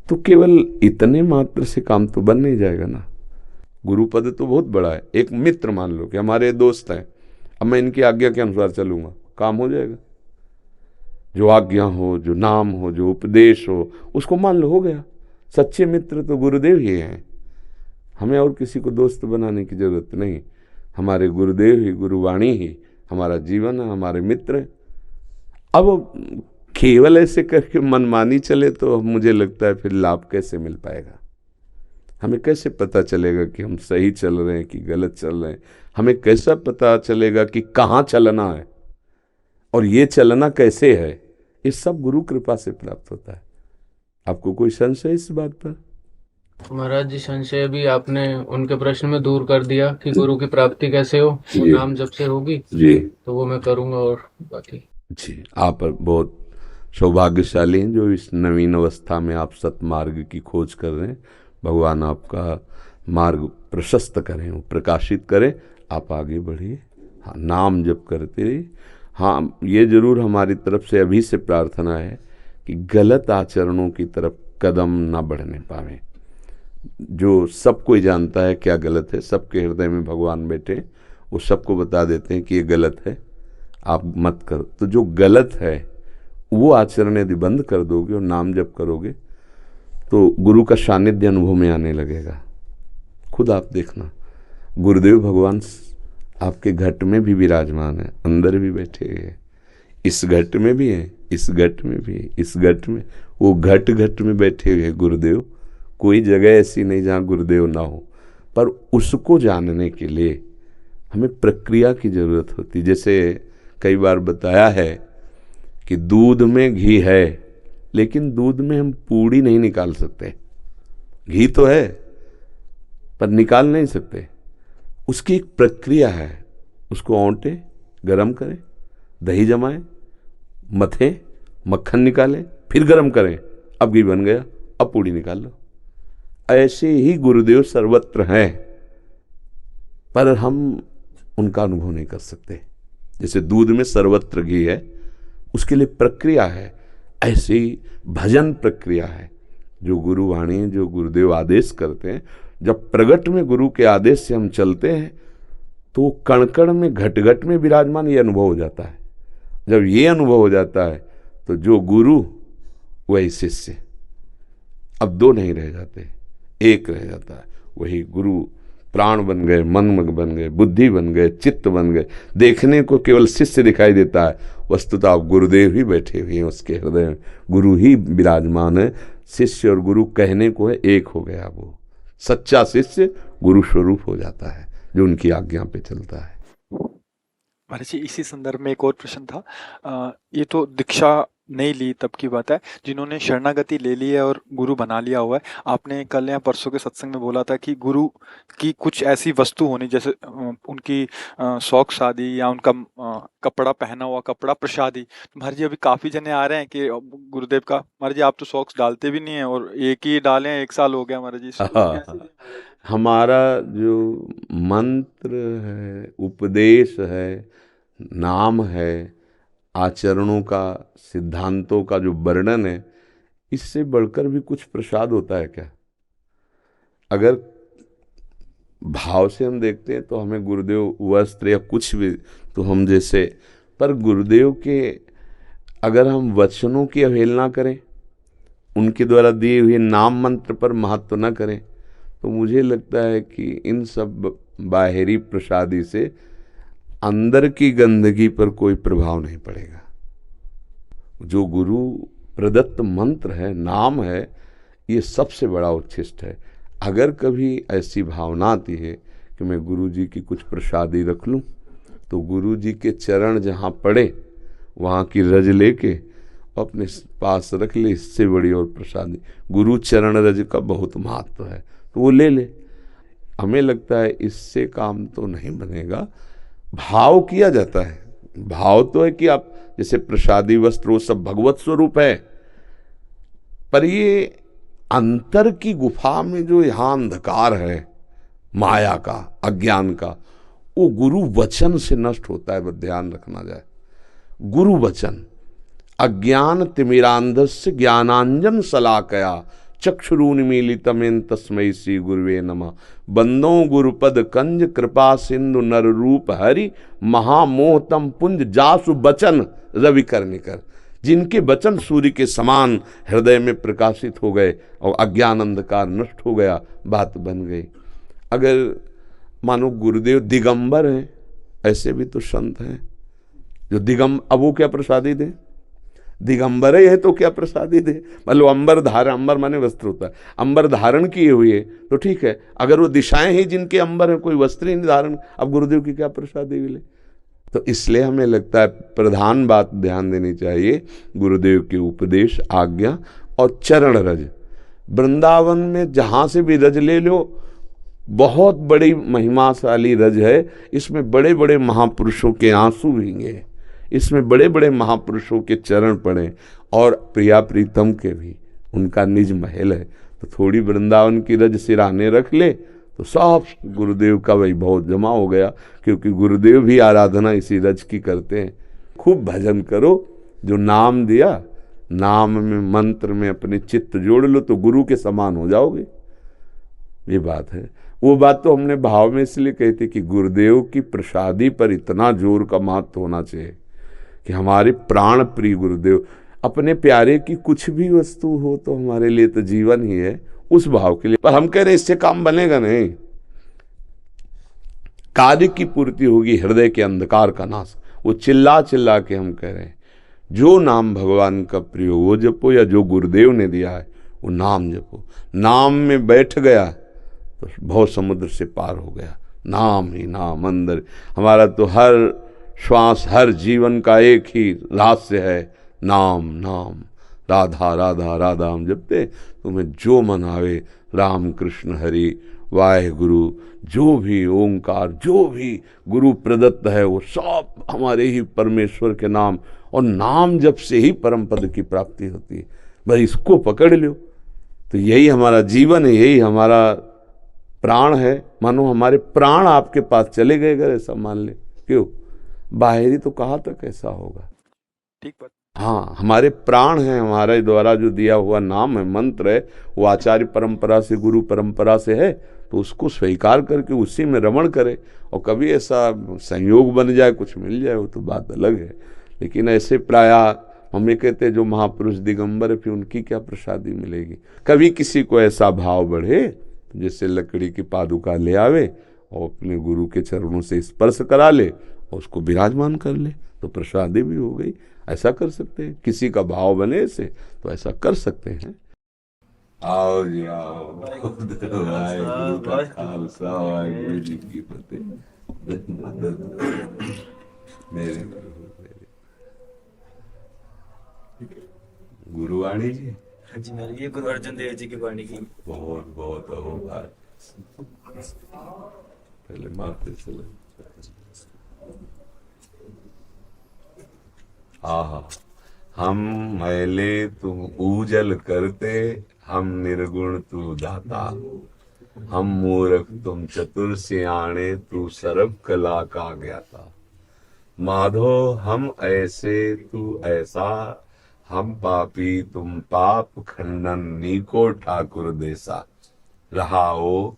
तो केवल इतने मात्र से काम तो बन नहीं जाएगा ना। गुरु पद तो बहुत बड़ा है। एक मित्र मान लो कि हमारे दोस्त हैं, अब मैं इनकी आज्ञा के अनुसार चलूंगा, काम हो जाएगा। जो आज्ञा हो, जो नाम हो, जो उपदेश हो, उसको मान लो, हो गया। सच्चे मित्र तो गुरुदेव ही हैं। हमें और किसी को दोस्त बनाने की जरूरत नहीं। हमारे गुरुदेव ही, गुरुवाणी ही हमारा जीवन है, हमारे मित्र हैं। अब केवल ऐसे करके मनमानी चले तो मुझे लगता है फिर लाभ कैसे मिल पाएगा? हमें कैसे पता चलेगा कि हम सही चल रहे हैं कि गलत चल रहे हैं? हमें कैसा पता चलेगा कि कहाँ चलना है और ये चलना कैसे है? ये सब गुरु कृपा से प्राप्त होता है। आपको कोई संशय इस बात पर? महाराज जी, संशय भी आपने उनके प्रश्न में दूर कर दिया कि गुरु की प्राप्ति कैसे हो। वो नाम जब से होगी जी, तो वो मैं करूंगा। और बाकी जी, आप बहुत सौभाग्यशाली हैं जो इस नवीन अवस्था में आप सतमार्ग की खोज कर रहे हैं। भगवान आपका मार्ग प्रशस्त करें, प्रकाशित करें, आप आगे बढ़िए। हाँ, नाम जप करते रहिए। हाँ, ये जरूर हमारी तरफ से अभी से प्रार्थना है कि गलत आचरणों की तरफ कदम ना बढ़ने पावे। जो सब कोई जानता है क्या गलत है, सबके हृदय में भगवान बैठे, वो सबको बता देते हैं कि ये गलत है, आप मत करो। तो जो गलत है वो आचरण यदि बंद कर दोगे और नाम जप करोगे तो गुरु का सानिध्य अनुभव में आने लगेगा। खुद आप देखना, गुरुदेव भगवान आपके घट में भी विराजमान है, अंदर भी बैठे हुए हैं, इस घट में भी है, इस घट में भी है, इस घट में, वो घट घट में बैठे हुए गुरुदेव। कोई जगह ऐसी नहीं जहाँ गुरुदेव ना हो, पर उसको जानने के लिए हमें प्रक्रिया की जरूरत होती। जैसे कई बार बताया है कि दूध में घी है, लेकिन दूध में हम पूड़ी नहीं निकाल सकते। घी तो है पर निकाल नहीं सकते। उसकी एक प्रक्रिया है, उसको औंटे, गरम करें, दही जमाएं, मथें, मक्खन निकालें, फिर गरम करें, अब घी बन गया, अब पूड़ी निकाल लो। ऐसे ही गुरुदेव सर्वत्र हैं, पर हम उनका अनुभव नहीं कर सकते। जैसे दूध में सर्वत्र घी है, उसके लिए प्रक्रिया है, ऐसे ही भजन प्रक्रिया है। जो गुरु वाणी, जो गुरुदेव आदेश करते हैं, जब प्रगट में गुरु के आदेश से हम चलते हैं तो कण कण में, घट घट में विराजमान ये अनुभव हो जाता है। जब ये अनुभव हो जाता है तो जो गुरु वही शिष्य, अब दो नहीं रह जाते, एक रह जाता है। वही गुरु प्राण बन गए, मन बन गए, बुद्धि बन गए, चित्त बन गए। देखने को केवल शिष्य दिखाई देता है, वस्तुतः आप गुरुदेव ही बैठे हुए हैं उसके हृदय में, गुरु ही विराजमान है। शिष्य और गुरु कहने को है, एक हो गया। वो सच्चा शिष्य गुरु स्वरूप हो जाता है जो उनकी आज्ञा पे चलता है। महाराज जी इसी संदर्भ में एक और प्रश्न था। ये तो दीक्षा नहीं ली तब की बात है, जिन्होंने शरणागति ले ली है और गुरु बना लिया हुआ है, आपने कल या परसों के सत्संग में बोला था कि गुरु की कुछ ऐसी वस्तु होनी, जैसे उनकी सॉक्स आदि या उनका कपड़ा पहना हुआ कपड़ा प्रसादी। तो महाराज जी अभी काफी जने आ रहे हैं कि गुरुदेव का, महाराज जी आप तो सॉक्स डालते भी नहीं है और एक ही डाले हैं, 1 साल हो गया महाराज जी। हाँ, हमारा जो मंत्र है, उपदेश है, नाम है, आचरणों का, सिद्धांतों का जो वर्णन है, इससे बढ़कर भी कुछ प्रसाद होता है क्या? अगर भाव से हम देखते हैं तो हमें गुरुदेव वस्त्र या कुछ भी तो हम जैसे, पर गुरुदेव के अगर हम वचनों की अवहेलना करें, उनके द्वारा दिए हुए नाम मंत्र पर महत्व न करें, तो मुझे लगता है कि इन सब बाहरी प्रसादी से अंदर की गंदगी पर कोई प्रभाव नहीं पड़ेगा। जो गुरु प्रदत्त मंत्र है, नाम है, ये सबसे बड़ा उच्छिष्ट है। अगर कभी ऐसी भावना आती है कि मैं गुरु जी की कुछ प्रसादी रख लूं, तो गुरु जी के चरण जहाँ पड़े वहाँ की रज लेके अपने पास रख ले, इससे बड़ी और प्रसादी। गुरु चरण रज का बहुत महत्व है, तो वो ले ले। हमें लगता है इससे काम तो नहीं बनेगा। भाव किया जाता है, भाव तो है कि आप जैसे प्रसादी वस्त्र वो सब भगवत स्वरूप है, पर ये अंतर की गुफा में जो यहाँ अंधकार है माया का, अज्ञान का, वो गुरु वचन से नष्ट होता है। बस ध्यान रखना जाए, गुरु वचन अज्ञान तिमिरांधस्य ज्ञानांजन शलाकया चक्षुरुन्मीलितमेन तस्मै श्री गुरुवे नमः। बंदो गुरुपद कंज कृपा सिंधु नर रूप हरि महामोहतम पुंज जासु बचन रवि कर्णिकर। जिनके वचन सूर्य के समान हृदय में प्रकाशित हो गए और अज्ञान अंधकार नष्ट हो गया, बात बन गई। अगर मानो गुरुदेव दिगंबर हैं, ऐसे भी तो संत हैं जो अब वो क्या प्रसादी दे? दिगंबर है तो क्या प्रसादी दे? मतलब अंबर धारण, अंबर माने वस्त्र होता है, अंबर धारण किए हुए तो ठीक है। अगर वो दिशाएं ही जिनके अंबर है, कोई वस्त्र ही नहीं धारण, अब गुरुदेव की क्या प्रसादी मिले? तो इसलिए हमें लगता है प्रधान बात ध्यान देनी चाहिए, गुरुदेव के उपदेश, आज्ञा और चरण रज। वृंदावन में जहाँ से भी रज ले लो, बहुत बड़ी महिमाशाली रज है। इसमें बड़े बड़े महापुरुषों के आंसू भींगे, इसमें बड़े बड़े महापुरुषों के चरण पड़े, और प्रिया प्रीतम के भी उनका निज महल है। तो थोड़ी वृंदावन की रज सिराने रख ले तो सब गुरुदेव का वैभव जमा हो गया, क्योंकि गुरुदेव भी आराधना इसी रज की करते हैं। खूब भजन करो, जो नाम दिया, नाम में मंत्र में अपने चित्त जोड़ लो तो गुरु के समान हो जाओगे। ये बात है। वो बात तो हमने भाव में इसलिए कही थी कि गुरुदेव की प्रसादी पर इतना जोर का महत्व होना चाहिए कि हमारे प्राण प्रिय गुरुदेव, अपने प्यारे की कुछ भी वस्तु हो तो हमारे लिए तो जीवन ही है, उस भाव के लिए। पर हम कह रहे इससे काम बनेगा नहीं। कार्य की पूर्ति होगी, हृदय के अंधकार का नाश। वो चिल्ला चिल्ला के हम कह रहे हैं, जो नाम भगवान का प्रिय हो वो जपो, या जो गुरुदेव ने दिया है वो नाम जपो। नाम में बैठ गया तो बहुत समुद्र से पार हो गया। नाम ही नाम अंदर। हमारा तो हर श्वास, हर जीवन का एक ही रहस्य है, नाम नाम। राधा राधा राधा हम जपते, तुम्हें जो मन आवे, राम कृष्ण हरि वाहेगुरु, जो भी ओंकार, जो भी गुरु प्रदत्त है वो सब हमारे ही परमेश्वर के नाम, और नाम जप से ही परम पद की प्राप्ति होती है। बस इसको पकड़ लो तो यही हमारा जीवन है, यही हमारा प्राण है। मानो हमारे प्राण आपके पास चले गए अगर ऐसा मान ले। क्यों? बाहरी तो कहाँ तक ऐसा होगा? ठीक बात। हाँ, हमारे प्राण हैं, हमारे द्वारा जो दिया हुआ नाम है, मंत्र है, वो आचार्य परंपरा से, गुरु परंपरा से है, तो उसको स्वीकार करके उसी में रमण करे। और कभी ऐसा संयोग बन जाए, कुछ मिल जाए, वो तो बात अलग है। लेकिन ऐसे प्राय हम ये कहते हैं जो महापुरुष दिगंबर है, फिर उनकी क्या प्रसादी मिलेगी? कभी किसी को ऐसा भाव बढ़े जैसे लकड़ी की पादुका ले आवे और अपने गुरु के चरणों से स्पर्श करा ले और उसको विराजमान कर ले, तो प्रसादी भी हो गई। ऐसा कर सकते हैं, किसी का भाव बने से तो ऐसा कर सकते हैं। आओ जी आओ, वाहेगुरु का खालसा, वाहेगुरु जी की फतेह। मेरे गुरुवाणी जी हाँ जी महाराज, ये गुरु अर्जन देव जी की वाणी की। बहुत बहुत अहोभार। पहले मारते चले। आहा, हम मैले तुम ऊजल करते, हम निर्गुण तू दाता, हम मूर्ख तुम चतुर सियाणे, तू सर्व कला का ज्ञाता। माधो हम ऐसे तू ऐसा, हम पापी तुम पाप खंडन, नीको ठाकुर देसा। रहाओ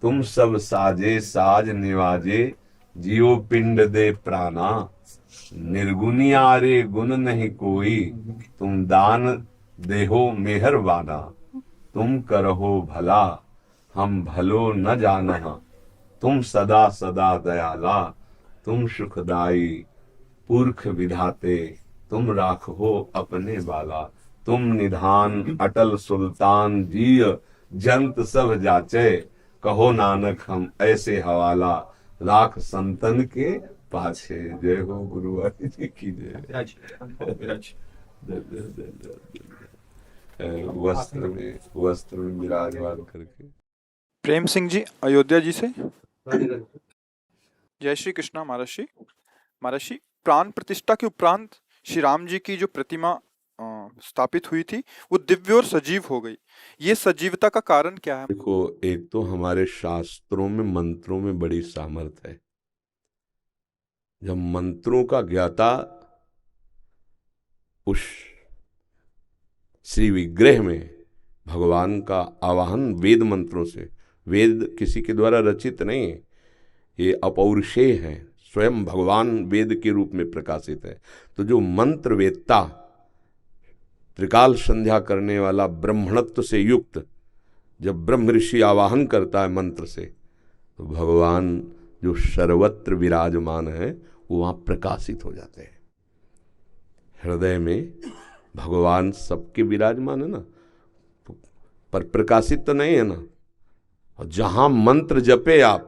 तुम सब साजे साज निवाजे, जियो पिंड दे प्राणा। निर्गुनियारे गुण नहीं कोई, तुम दान देहो मेहरबाना। तुम करहो भला, हम भलो न जानह, तुम सदा सदा दयाला। तुम सुखदाई पुरख विधाते, तुम राखो अपने बाला। तुम निधान अटल सुल्तान, जिय जंत सब जाचे। कहो नानक हम ऐसे हवाला, लाख संतन के पाछे। जय हो गुरु हरि जी की जय। वस्त्र में विराजमान करके। प्रेम सिंह जी अयोध्या जी से। जय श्री कृष्णा महाराज जी, प्राण प्रतिष्ठा के उपरांत श्री राम जी की जो प्रतिमा स्थापित हुई थी वो दिव्य और सजीव हो गई। ये सजीवता का कारण क्या है? देखो, एक तो हमारे शास्त्रों में मंत्रों में बड़ी सामर्थ्य है। जब मंत्रों का ज्ञाता उस श्री विग्रह में भगवान का आवाहन वेद मंत्रों से, वेद किसी के द्वारा रचित नहीं है, ये अपौरुषेय है, स्वयं भगवान वेद के रूप में प्रकाशित है। तो जो मंत्र वेदता, त्रिकाल संध्या करने वाला, ब्रह्मणत्व से युक्त, जब ब्रह्म ऋषि आवाहन करता है मंत्र से, तो भगवान जो सर्वत्र विराजमान है वो वहाँ प्रकाशित हो जाते हैं। हृदय में भगवान सबके विराजमान है ना, पर प्रकाशित तो नहीं है ना। और जहाँ मंत्र जपे आप,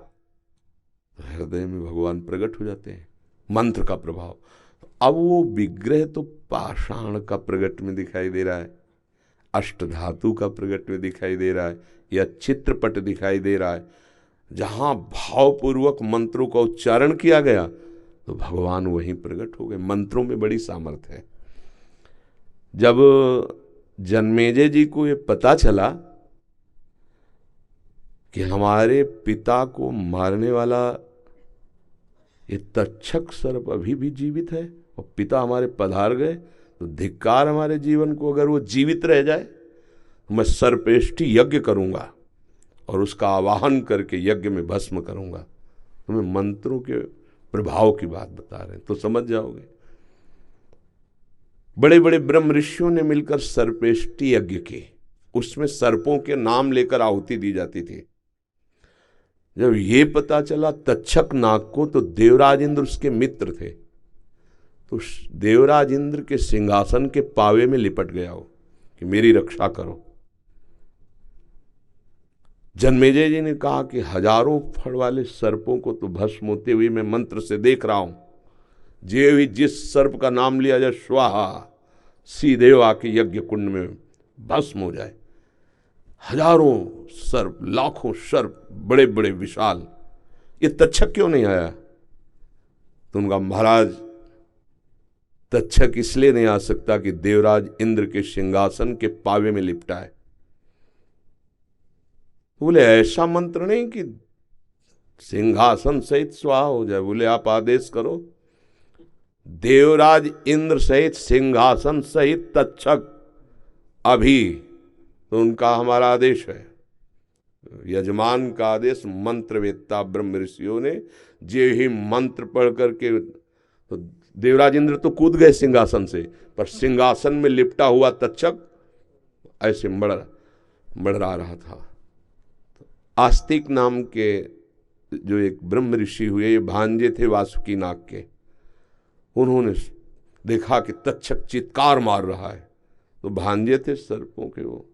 तो हृदय में भगवान प्रकट हो जाते हैं, मंत्र का प्रभाव। अब वो विग्रह तो पाषाण का प्रकट में दिखाई दे रहा है, अष्टधातु का प्रकट में दिखाई दे रहा है, या चित्रपट दिखाई दे रहा है। जहाँ भावपूर्वक मंत्रों का उच्चारण किया गया तो भगवान वहीं प्रकट हो गए। मंत्रों में बड़ी सामर्थ्य है। जब जन्मेजय जी को ये पता चला कि हमारे पिता को मारने वाला ये तक्षक सर्प अभी भी जीवित है और पिता हमारे पधार गए, तो धिक्कार हमारे जीवन को, अगर वो जीवित रह जाए तो मैं सर्पेष्ठी यज्ञ करूंगा और उसका आवाहन करके यज्ञ में भस्म करूंगा। तो मैं मंत्रों के प्रभाव की बात बता रहे हैं तो समझ जाओगे। बड़े बड़े ब्रह्म ऋषियों ने मिलकर सर्पेष्ठी यज्ञ की, उसमें सर्पों के नाम लेकर आहुति दी जाती थी। जब ये पता चला तक्षक नाग को, तो देवराज इंद्र उसके मित्र थे, तो देवराज इंद्र के सिंहासन के पावे में लिपट गया हो कि मेरी रक्षा करो। जन्मेजय जी ने कहा कि हजारों फड़ वाले सर्पों को तो भस्म होते हुए मैं मंत्र से देख रहा हूं, जे भी जिस सर्प का नाम लिया जाए स्वाहा, सीधे आके यज्ञ कुंड में भस्म हो जाए। हजारों सर्प, लाखों सर्प, बड़े बड़े विशाल, ये तक्षक क्यों नहीं आया? तो उनका महाराज, तक्षक इसलिए नहीं आ सकता कि देवराज इंद्र के सिंहासन के पावे में लिपटा है। बोले ऐसा मंत्र नहीं कि सिंहासन सहित स्वाहा हो जाए। बोले आप आदेश करो, देवराज इंद्र सहित सिंहासन सहित तक्षक अभी, तो उनका हमारा आदेश है, यजमान का आदेश। मंत्रवेत्ता ब्रह्म ऋषियों ने जे ही मंत्र पढ़ करके, तो देवराज इंद्र तो कूद गए सिंहासन से, पर सिंहासन में लिपटा हुआ तक्षक ऐसे मड़रा रहा था। आस्तिक नाम के जो एक ब्रह्म ऋषि हुए, ये भांजे थे वासुकी नाग के, उन्होंने देखा कि तक्षक चित्कार मार रहा है, तो भांजे थे सर्पों के, वो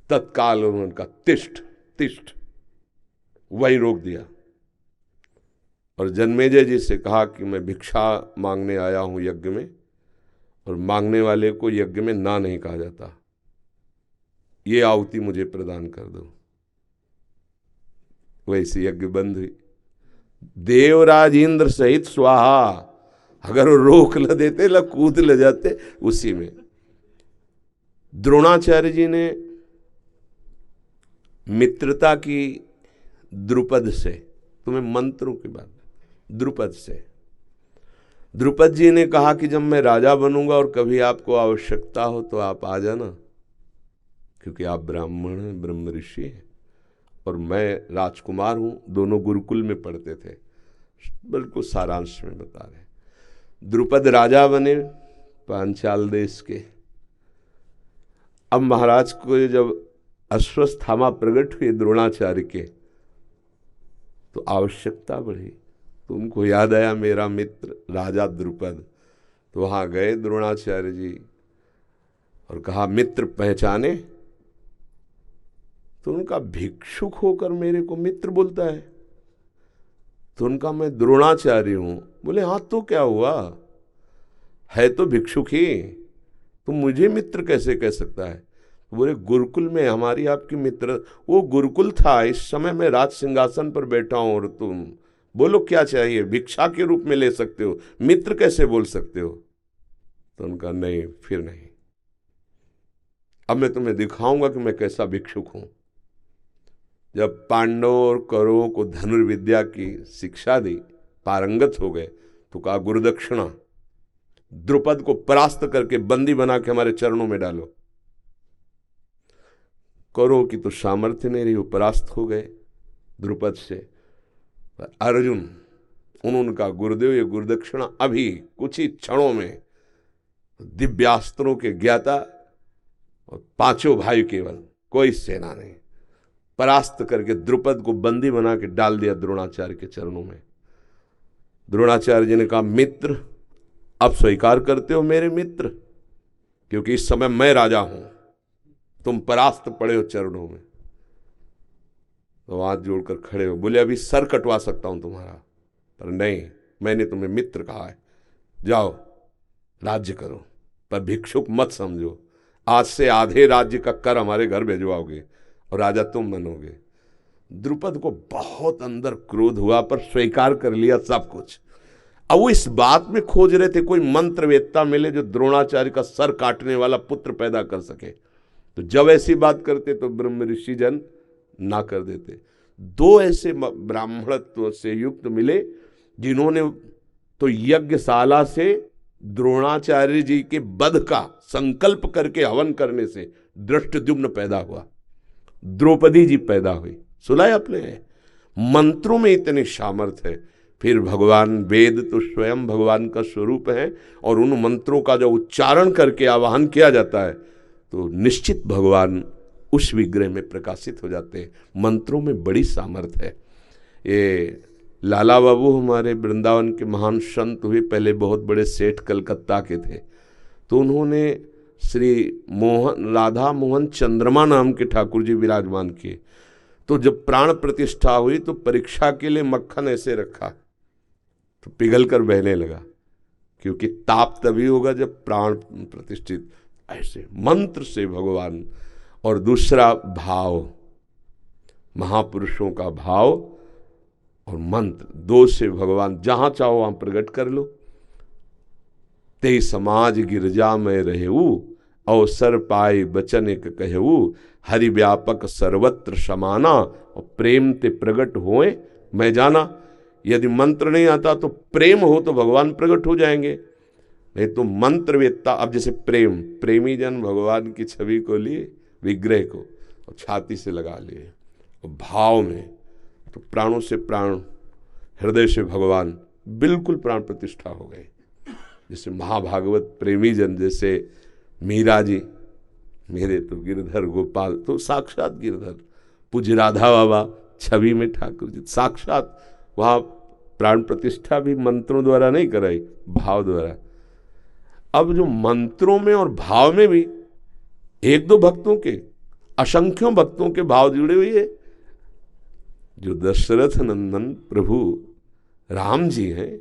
तत्काल उन्होंने कहा तिष्ठ तिष्ठ, वही रोक दिया। और जन्मेजय जी से कहा कि मैं भिक्षा मांगने आया हूं यज्ञ में, और मांगने वाले को यज्ञ में ना नहीं कहा जाता, ये आहुति मुझे प्रदान कर दो। वैसे यज्ञ बंद हुई। देवराज इंद्र सहित स्वाहा, अगर वो रोक ल देते ल कूद ले जाते उसी में। द्रोणाचार्य जी ने मित्रता की द्रुपद से, तुम्हें मंत्रों की बात, द्रुपद से। द्रुपद जी ने कहा कि जब मैं राजा बनूंगा और कभी आपको आवश्यकता हो तो आप आ जाना, क्योंकि आप ब्राह्मण हैं, ब्रह्म ऋषि हैं, और मैं राजकुमार हूं। दोनों गुरुकुल में पढ़ते थे। बिल्कुल सारांश में बता रहे। द्रुपद राजा बने पांचाल देश के। अब महाराज को जब अश्वस्थामा प्रकट हुए द्रोणाचार्य के, तो आवश्यकता बढ़ी। तो उनको याद आया मेरा मित्र राजा द्रुपद। तो वहां गए द्रोणाचार्य जी और कहा मित्र पहचाने? तो उनका भिक्षुक होकर मेरे को मित्र बोलता है। तो उनका मैं द्रोणाचार्य हूं। बोले हाँ तो क्या हुआ, है तो भिक्षुक ही, तो मुझे मित्र कैसे कह सकता है? बोले गुरुकुल में हमारी आपकी मित्र, वो गुरुकुल था, इस समय मैं राज सिंहासन पर बैठा हूं और तुम बोलो क्या चाहिए, भिक्षा के रूप में ले सकते हो, मित्र कैसे बोल सकते हो? तो उनका नहीं, फिर नहीं, अब मैं तुम्हें दिखाऊंगा कि मैं कैसा भिक्षुक हूं। जब पांडवों और कौरवों को धनुर्विद्या की शिक्षा दी, पारंगत हो गए, तो कहा गुरुदक्षिणा, द्रुपद को परास्त करके बंदी बना के हमारे चरणों में डालो। कौरवों की तो सामर्थ्य नहीं रही, वो परास्त हो गए द्रुपद से। अर्जुन, उन्होंने कहा गुरुदेव ये गुरुदक्षिणा अभी कुछ ही क्षणों में। दिव्यास्त्रों के ज्ञाता और पांचों भाई, केवल कोई सेना नहीं, परास्त करके द्रुपद को बंदी बना के डाल दिया द्रोणाचार्य के चरणों में। द्रोणाचार्य जी ने कहा मित्र, अब स्वीकार करते हो मेरे मित्र, क्योंकि इस समय मैं राजा हूं, तुम परास्त पड़े हो चरणों में। तो हाथ जोड़कर खड़े हो। बोले अभी सर कटवा सकता हूं तुम्हारा, पर नहीं, मैंने तुम्हें मित्र कहा है, जाओ राज्य करो, पर भिक्षुक मत समझो। आज से आधे राज्य का कर हमारे घर भेजवाओगे और राजा तुम बनोगे। द्रुपद को बहुत अंदर क्रोध हुआ, पर स्वीकार कर लिया सब कुछ। अब वो इस बात में खोज रहे थे कोई मंत्रवेत्ता मिले जो द्रोणाचार्य का सर काटने वाला पुत्र पैदा कर सके। तो जब ऐसी बात करते तो ब्रह्म ऋषि जन ना कर देते। दो ऐसे ब्राह्मणत्व से युक्त मिले जिन्होंने तो यज्ञशाला से द्रोणाचार्य जी के वध का संकल्प करके हवन करने से धृष्टद्युम्न पैदा हुआ, द्रौपदी जी पैदा हुई। सुना आपने? मंत्रों में इतने सामर्थ्य है। फिर भगवान, वेद तो स्वयं भगवान का स्वरूप है, और उन मंत्रों का जो उच्चारण करके आवाहन किया जाता है तो निश्चित भगवान उस विग्रह में प्रकाशित हो जाते हैं। मंत्रों में बड़ी सामर्थ्य है। ये लाला बाबू हमारे वृंदावन के महान संत हुए, पहले बहुत बड़े सेठ कलकत्ता के थे। तो उन्होंने श्री मोहन, राधा मोहन चंद्रमा नाम के ठाकुर जी विराजमान किए। तो जब प्राण प्रतिष्ठा हुई तो परीक्षा के लिए मक्खन ऐसे रखा तो पिघल कर बहने लगा, क्योंकि ताप तभी होगा जब प्राण प्रतिष्ठित। ऐसे मंत्र से भगवान, और दूसरा भाव, महापुरुषों का भाव और मंत्र, दो से भगवान जहां चाहो वहां प्रकट कर लो। ते समाज गिरजा में रहेऊ, अवसर पाए बचन एक कहू, हरि व्यापक सर्वत्र समाना, और प्रेम ते प्रकट होए मैं जाना। यदि मंत्र नहीं आता तो प्रेम हो तो भगवान प्रकट हो जाएंगे, नहीं तो मंत्रवेत्ता। अब जैसे प्रेम, प्रेमी जन भगवान की छवि को लिए, विग्रह को, और छाती से लगा लिए, और भाव में तो प्राणों से प्राण, हृदय से भगवान, बिल्कुल प्राण प्रतिष्ठा हो गई। जैसे महाभागवत प्रेमी जन, जैसे मीरा जी, मेरे तो गिरधर गोपाल, तो साक्षात गिरधर। पूज्य राधा बाबा छवि में ठाकुर जी, साक्षात वहाँ प्राण प्रतिष्ठा भी मंत्रों द्वारा नहीं कराई, भाव द्वारा। अब जो मंत्रों में और भाव में भी एक दो भक्तों के, असंख्यों भक्तों के भाव जुड़े हुए है। जो दशरथ नंदन प्रभु राम जी हैं,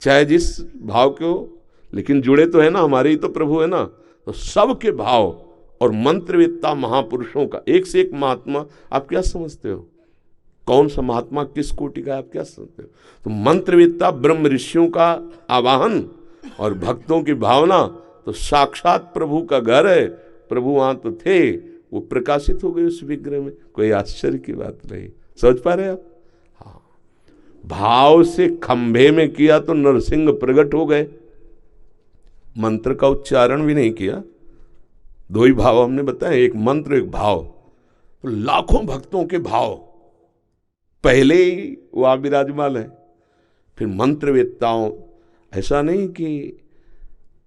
चाहे जिस भाव के हो, लेकिन जुड़े तो है ना, हमारे ही तो प्रभु है ना। तो सबके भाव और मंत्रवेत्ता महापुरुषों का एक से एक महात्मा आप क्या समझते हो? कौन सा महात्मा किस कोटि का है, आप क्या समझते हो? तो मंत्रवेत्ता ब्रह्म ऋषियों का आवाहन और भक्तों की भावना, तो साक्षात प्रभु का घर है। प्रभु वहां तो थे, वो प्रकाशित हो गए उस विग्रह में। कोई आश्चर्य की बात नहीं। समझ पा रहे आप? हाँ, भाव से खंभे में किया तो नरसिंह प्रकट हो गए। मंत्र का उच्चारण भी नहीं किया, दो ही भाव हमने बताए, एक मंत्र एक भाव। तो लाखों भक्तों के भाव पहले ही वहां विराजमान है। फिर मंत्रवेत्ताओं, ऐसा नहीं कि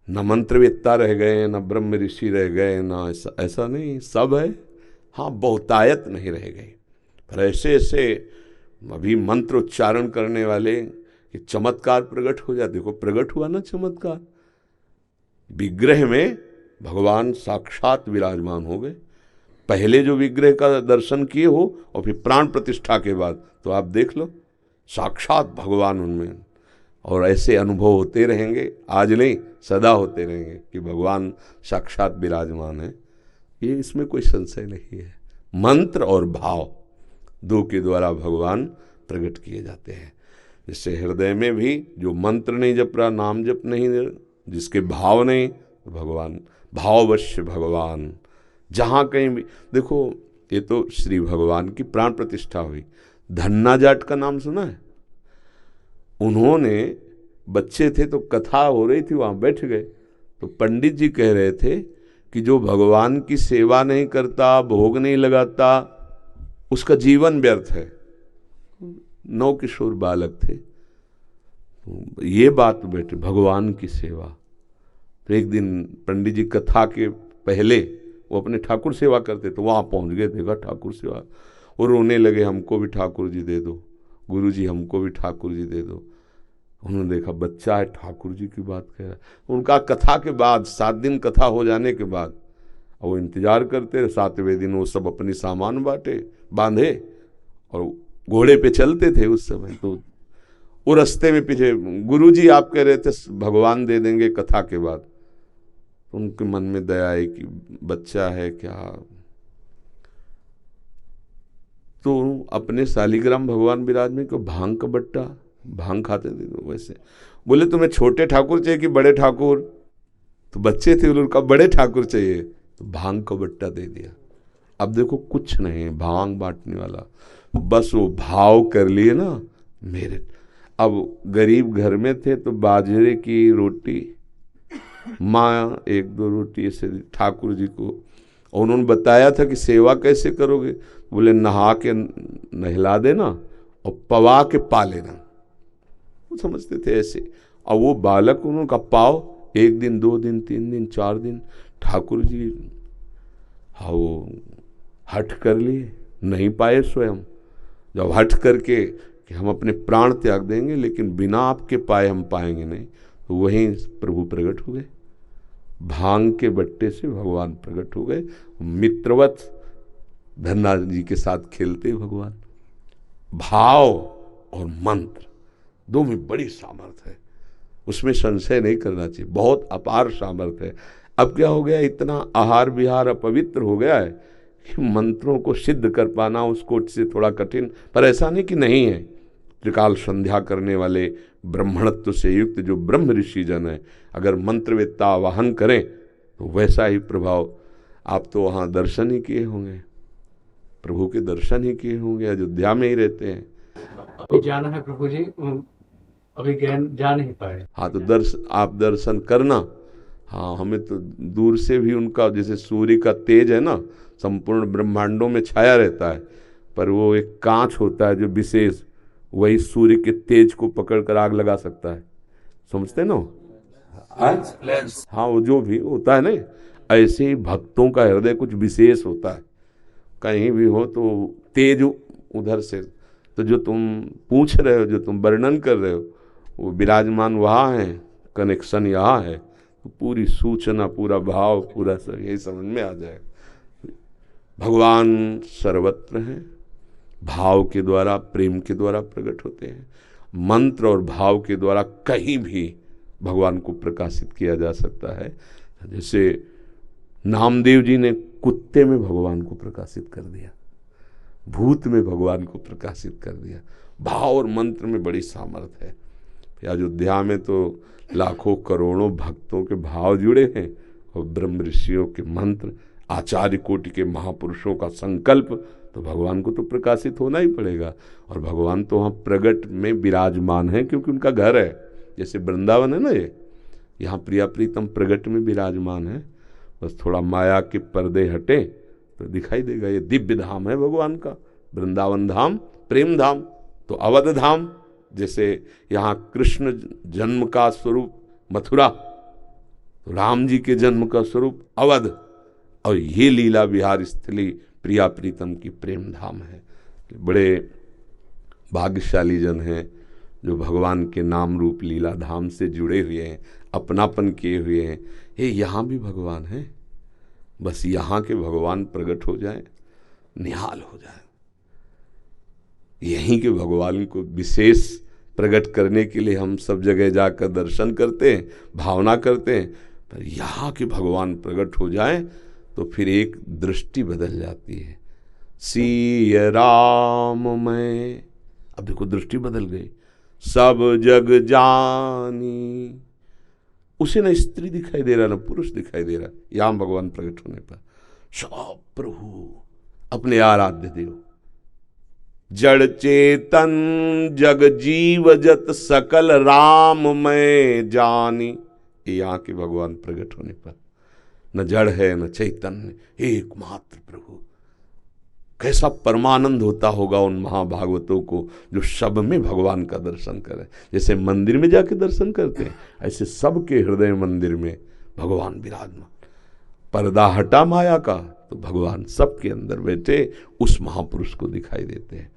न मंत्रवेत्ता रह गए न ब्रह्म ऋषि रह गए ना, ऐसा नहीं, सब है। हाँ, बहुतायत नहीं रह गई, पर ऐसे ऐसे अभी मंत्र उच्चारण करने वाले कि चमत्कार प्रकट हो जाए। देखो प्रकट हुआ ना चमत्कार, विग्रह में भगवान साक्षात विराजमान हो गए। पहले जो विग्रह का दर्शन किए हो और फिर प्राण प्रतिष्ठा के बाद, तो आप देख लो साक्षात भगवान उनमें। और ऐसे अनुभव होते रहेंगे, आज नहीं सदा होते रहेंगे कि भगवान साक्षात विराजमान है। ये इसमें कोई संशय नहीं है। मंत्र और भाव दो के द्वारा भगवान प्रकट किए जाते हैं। जैसे हृदय में भी जो मंत्र नहीं जप रहा, नाम जप नहीं, जिसके भाव नहीं, भगवान भाववश्य भगवान जहाँ कहीं भी देखो। ये तो श्री भगवान की प्राण प्रतिष्ठा हुई। धन्ना जाट का नाम सुना है? उन्होंने बच्चे थे तो कथा हो रही थी, वहाँ बैठ गए, तो पंडित जी कह रहे थे कि जो भगवान की सेवा नहीं करता, भोग नहीं लगाता, उसका जीवन व्यर्थ है। 9 किशोर बालक थे, तो ये बात बैठे भगवान की सेवा। तो एक दिन पंडित जी कथा के पहले वो अपने ठाकुर सेवा करते, तो वहाँ पहुँच गए, देखा ठाकुर सेवा, और रोने लगे, हमको भी ठाकुर जी दे दो, गुरु जी हमको भी ठाकुर जी दे दो। उन्होंने देखा बच्चा है, ठाकुर जी की बात कह रहा है। उनका कथा के बाद 7 दिन कथा हो जाने के बाद वो इंतजार करते रहे। 7वें दिन वो सब अपनी सामान बांधे और घोड़े पे चलते थे उस समय। तो वो रास्ते में पीछे, गुरु जी आप कह रहे थे भगवान दे देंगे कथा के बाद। तो उनके मन में दया आई कि बच्चा है क्या, तो अपने शालिग्राम भगवान विराजमान को भांग का बट्टा, भांग खाते थे, तो वैसे बोले तुम्हें छोटे ठाकुर चाहिए कि बड़े ठाकुर? तो बच्चे थे, उनका बड़े ठाकुर चाहिए, तो भांग का बट्टा दे दिया। अब देखो कुछ नहीं, भांग बांटने वाला, बस वो भाव कर लिए ना मेरे। अब गरीब घर में थे तो बाजरे की रोटी, माँ 1-2 रोटी ऐसे ठाकुर जी को। और उन्होंने बताया था कि सेवा कैसे करोगे, बोले नहा के नहला देना और पवा के पा लेना। वो समझते थे ऐसे। और वो बालक उनका पाव 1 दिन 2 दिन 3 दिन 4 दिन ठाकुर जी, हाँ वो हट कर लिए, नहीं पाए स्वयं। जब हट करके कि हम अपने प्राण त्याग देंगे लेकिन बिना आपके पाए हम पाएंगे नहीं, तो वहीं प्रभु प्रकट हो गए। भांग के बट्टे से भगवान प्रकट हो गए, मित्रवत धन्ना जी के साथ खेलते भगवान। भाव और मंत्र दो में बड़ी सामर्थ्य है, उसमें संशय नहीं करना चाहिए, बहुत अपार सामर्थ्य है। अब क्या हो गया, इतना आहार विहार अपवित्र हो गया है कि मंत्रों को सिद्ध कर पाना उसको से थोड़ा कठिन। पर ऐसा नहीं कि नहीं है, त्रिकाल संध्या करने वाले ब्रह्मणत्व से युक्त जो ब्रह्म ऋषि जन है, अगर मंत्रवेत्ता आवाहन करें तो वैसा ही प्रभाव। आप तो वहाँ दर्शन ही किए होंगे, प्रभु के दर्शन ही किए होंगे, अयोध्या में ही रहते हैं। अभी जाना है प्रभु जी, अभी जा नहीं पाए। हाँ तो आप दर्शन करना। हाँ, हमें तो दूर से भी उनका, जैसे सूर्य का तेज है ना, संपूर्ण ब्रह्मांडों में छाया रहता है, पर वो एक कांच होता है जो विशेष, वही सूर्य के तेज को पकड़कर आग लगा सकता है। समझते ना? हाँ, वो जो भी होता है ना, ऐसे ही भक्तों का हृदय कुछ विशेष होता है। कहीं भी हो तो तेज उधर से, तो जो तुम पूछ रहे हो, जो तुम वर्णन कर रहे हो, वो विराजमान वहाँ है, कनेक्शन यहाँ है, तो पूरी सूचना, पूरा भाव, पूरा सब यही समझ में आ जाएगा। भगवान सर्वत्र हैं, भाव के द्वारा, प्रेम के द्वारा प्रकट होते हैं। मंत्र और भाव के द्वारा कहीं भी भगवान को प्रकाशित किया जा सकता है। जैसे नामदेव जी ने कुत्ते में भगवान को प्रकाशित कर दिया, भूत में भगवान को प्रकाशित कर दिया। भाव और मंत्र में बड़ी सामर्थ्य है। फिर अयोध्या में तो लाखों करोड़ों भक्तों के भाव जुड़े हैं और ब्रह्म ऋषियों के मंत्र, आचार्य कोटि के महापुरुषों का संकल्प, तो भगवान को तो प्रकाशित होना ही पड़ेगा। और भगवान तो वहाँ प्रगट में विराजमान है, क्योंकि उनका घर है। जैसे वृंदावन है ना, ये यहाँ प्रिया प्रीतम प्रगट में विराजमान है। बस थोड़ा माया के पर्दे हटे तो दिखाई देगा। ये दिव्य धाम है भगवान का, वृंदावन धाम, प्रेम धाम। तो अवध धाम, जैसे यहाँ कृष्ण जन्म का स्वरूप मथुरा, तो राम जी के जन्म का स्वरूप अवध, और ये लीला विहार स्थली प्रिया प्रीतम की प्रेम धाम है। बड़े भाग्यशाली जन हैं जो भगवान के नाम रूप लीला धाम से जुड़े हुए हैं, अपनापन किए हुए हैं। ये यहाँ भी भगवान है, बस यहाँ के भगवान प्रकट हो जाए, निहाल हो जाए। यहीं के भगवान को विशेष प्रकट करने के लिए हम सब जगह जाकर दर्शन करते हैं, भावना करते हैं, पर यहाँ के भगवान प्रकट हो जाए तो फिर एक दृष्टि बदल जाती है। सिय राम मैं, अब देखो दृष्टि बदल गई। सब जग जानी, उसे न स्त्री दिखाई दे रहा न पुरुष दिखाई दे रहा। यहाँ भगवान प्रकट होने पर सब प्रभु अपने आराध्य देव, जड़ चेतन जग जीव जत सकल राम मैं जानी। ये यहाँ के भगवान प्रकट होने पर न जड़ है न चैतन्य, एकमात्र प्रभु। कैसा परमानंद होता होगा उन महाभागवतों को जो सब में भगवान का दर्शन करें। जैसे मंदिर में जाके दर्शन करते हैं, ऐसे सबके हृदय मंदिर में भगवान विराजमान। पर्दा हटा माया का तो भगवान सबके अंदर बैठे उस महापुरुष को दिखाई देते हैं।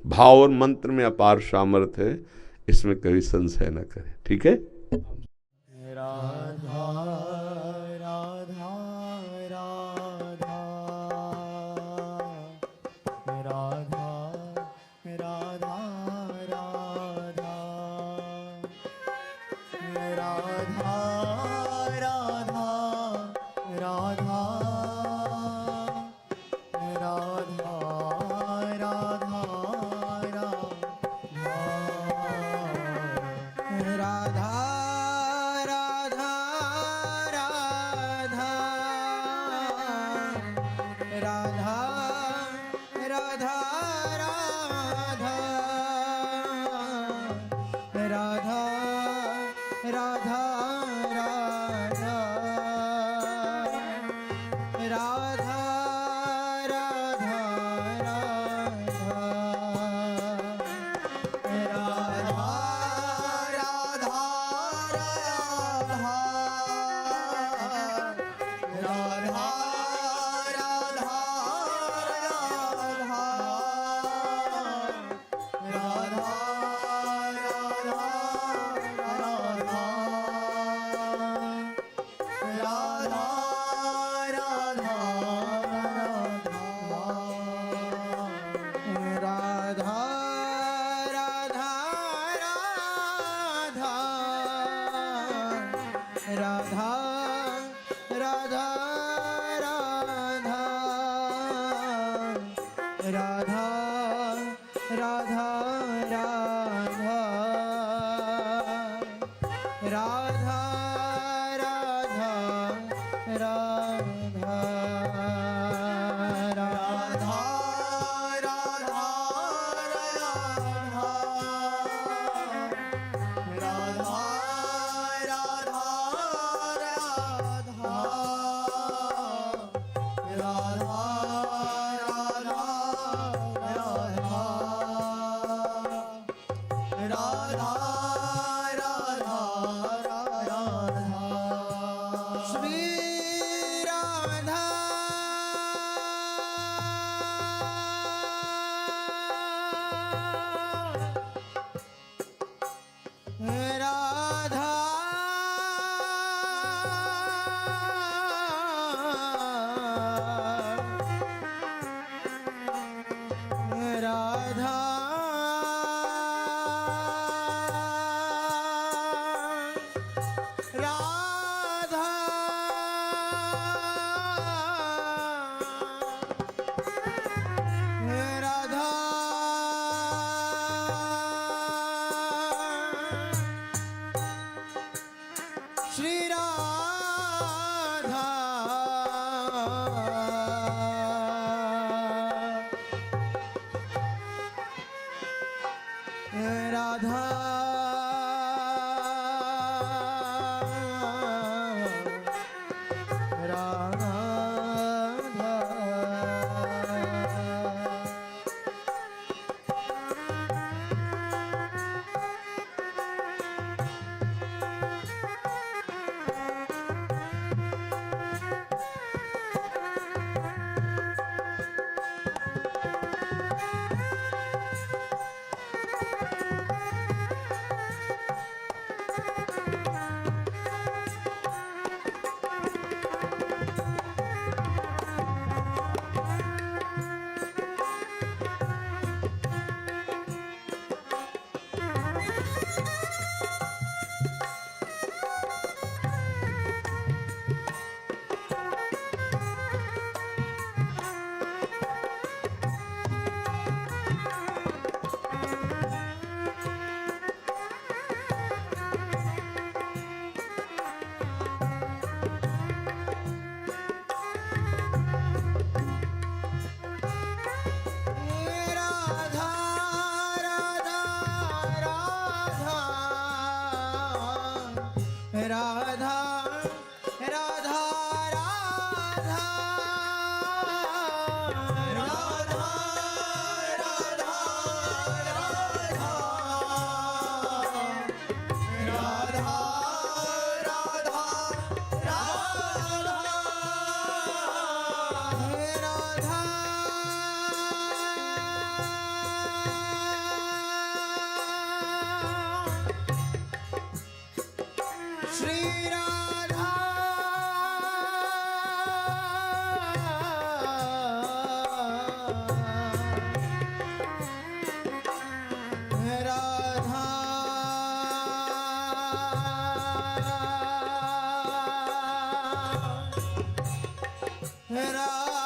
भाव और मंत्र में अपार सामर्थ्य है, इसमें कभी संशय न करें। ठीक है। राधा राधा राधा राधा राधा राधा राधा राधा राधा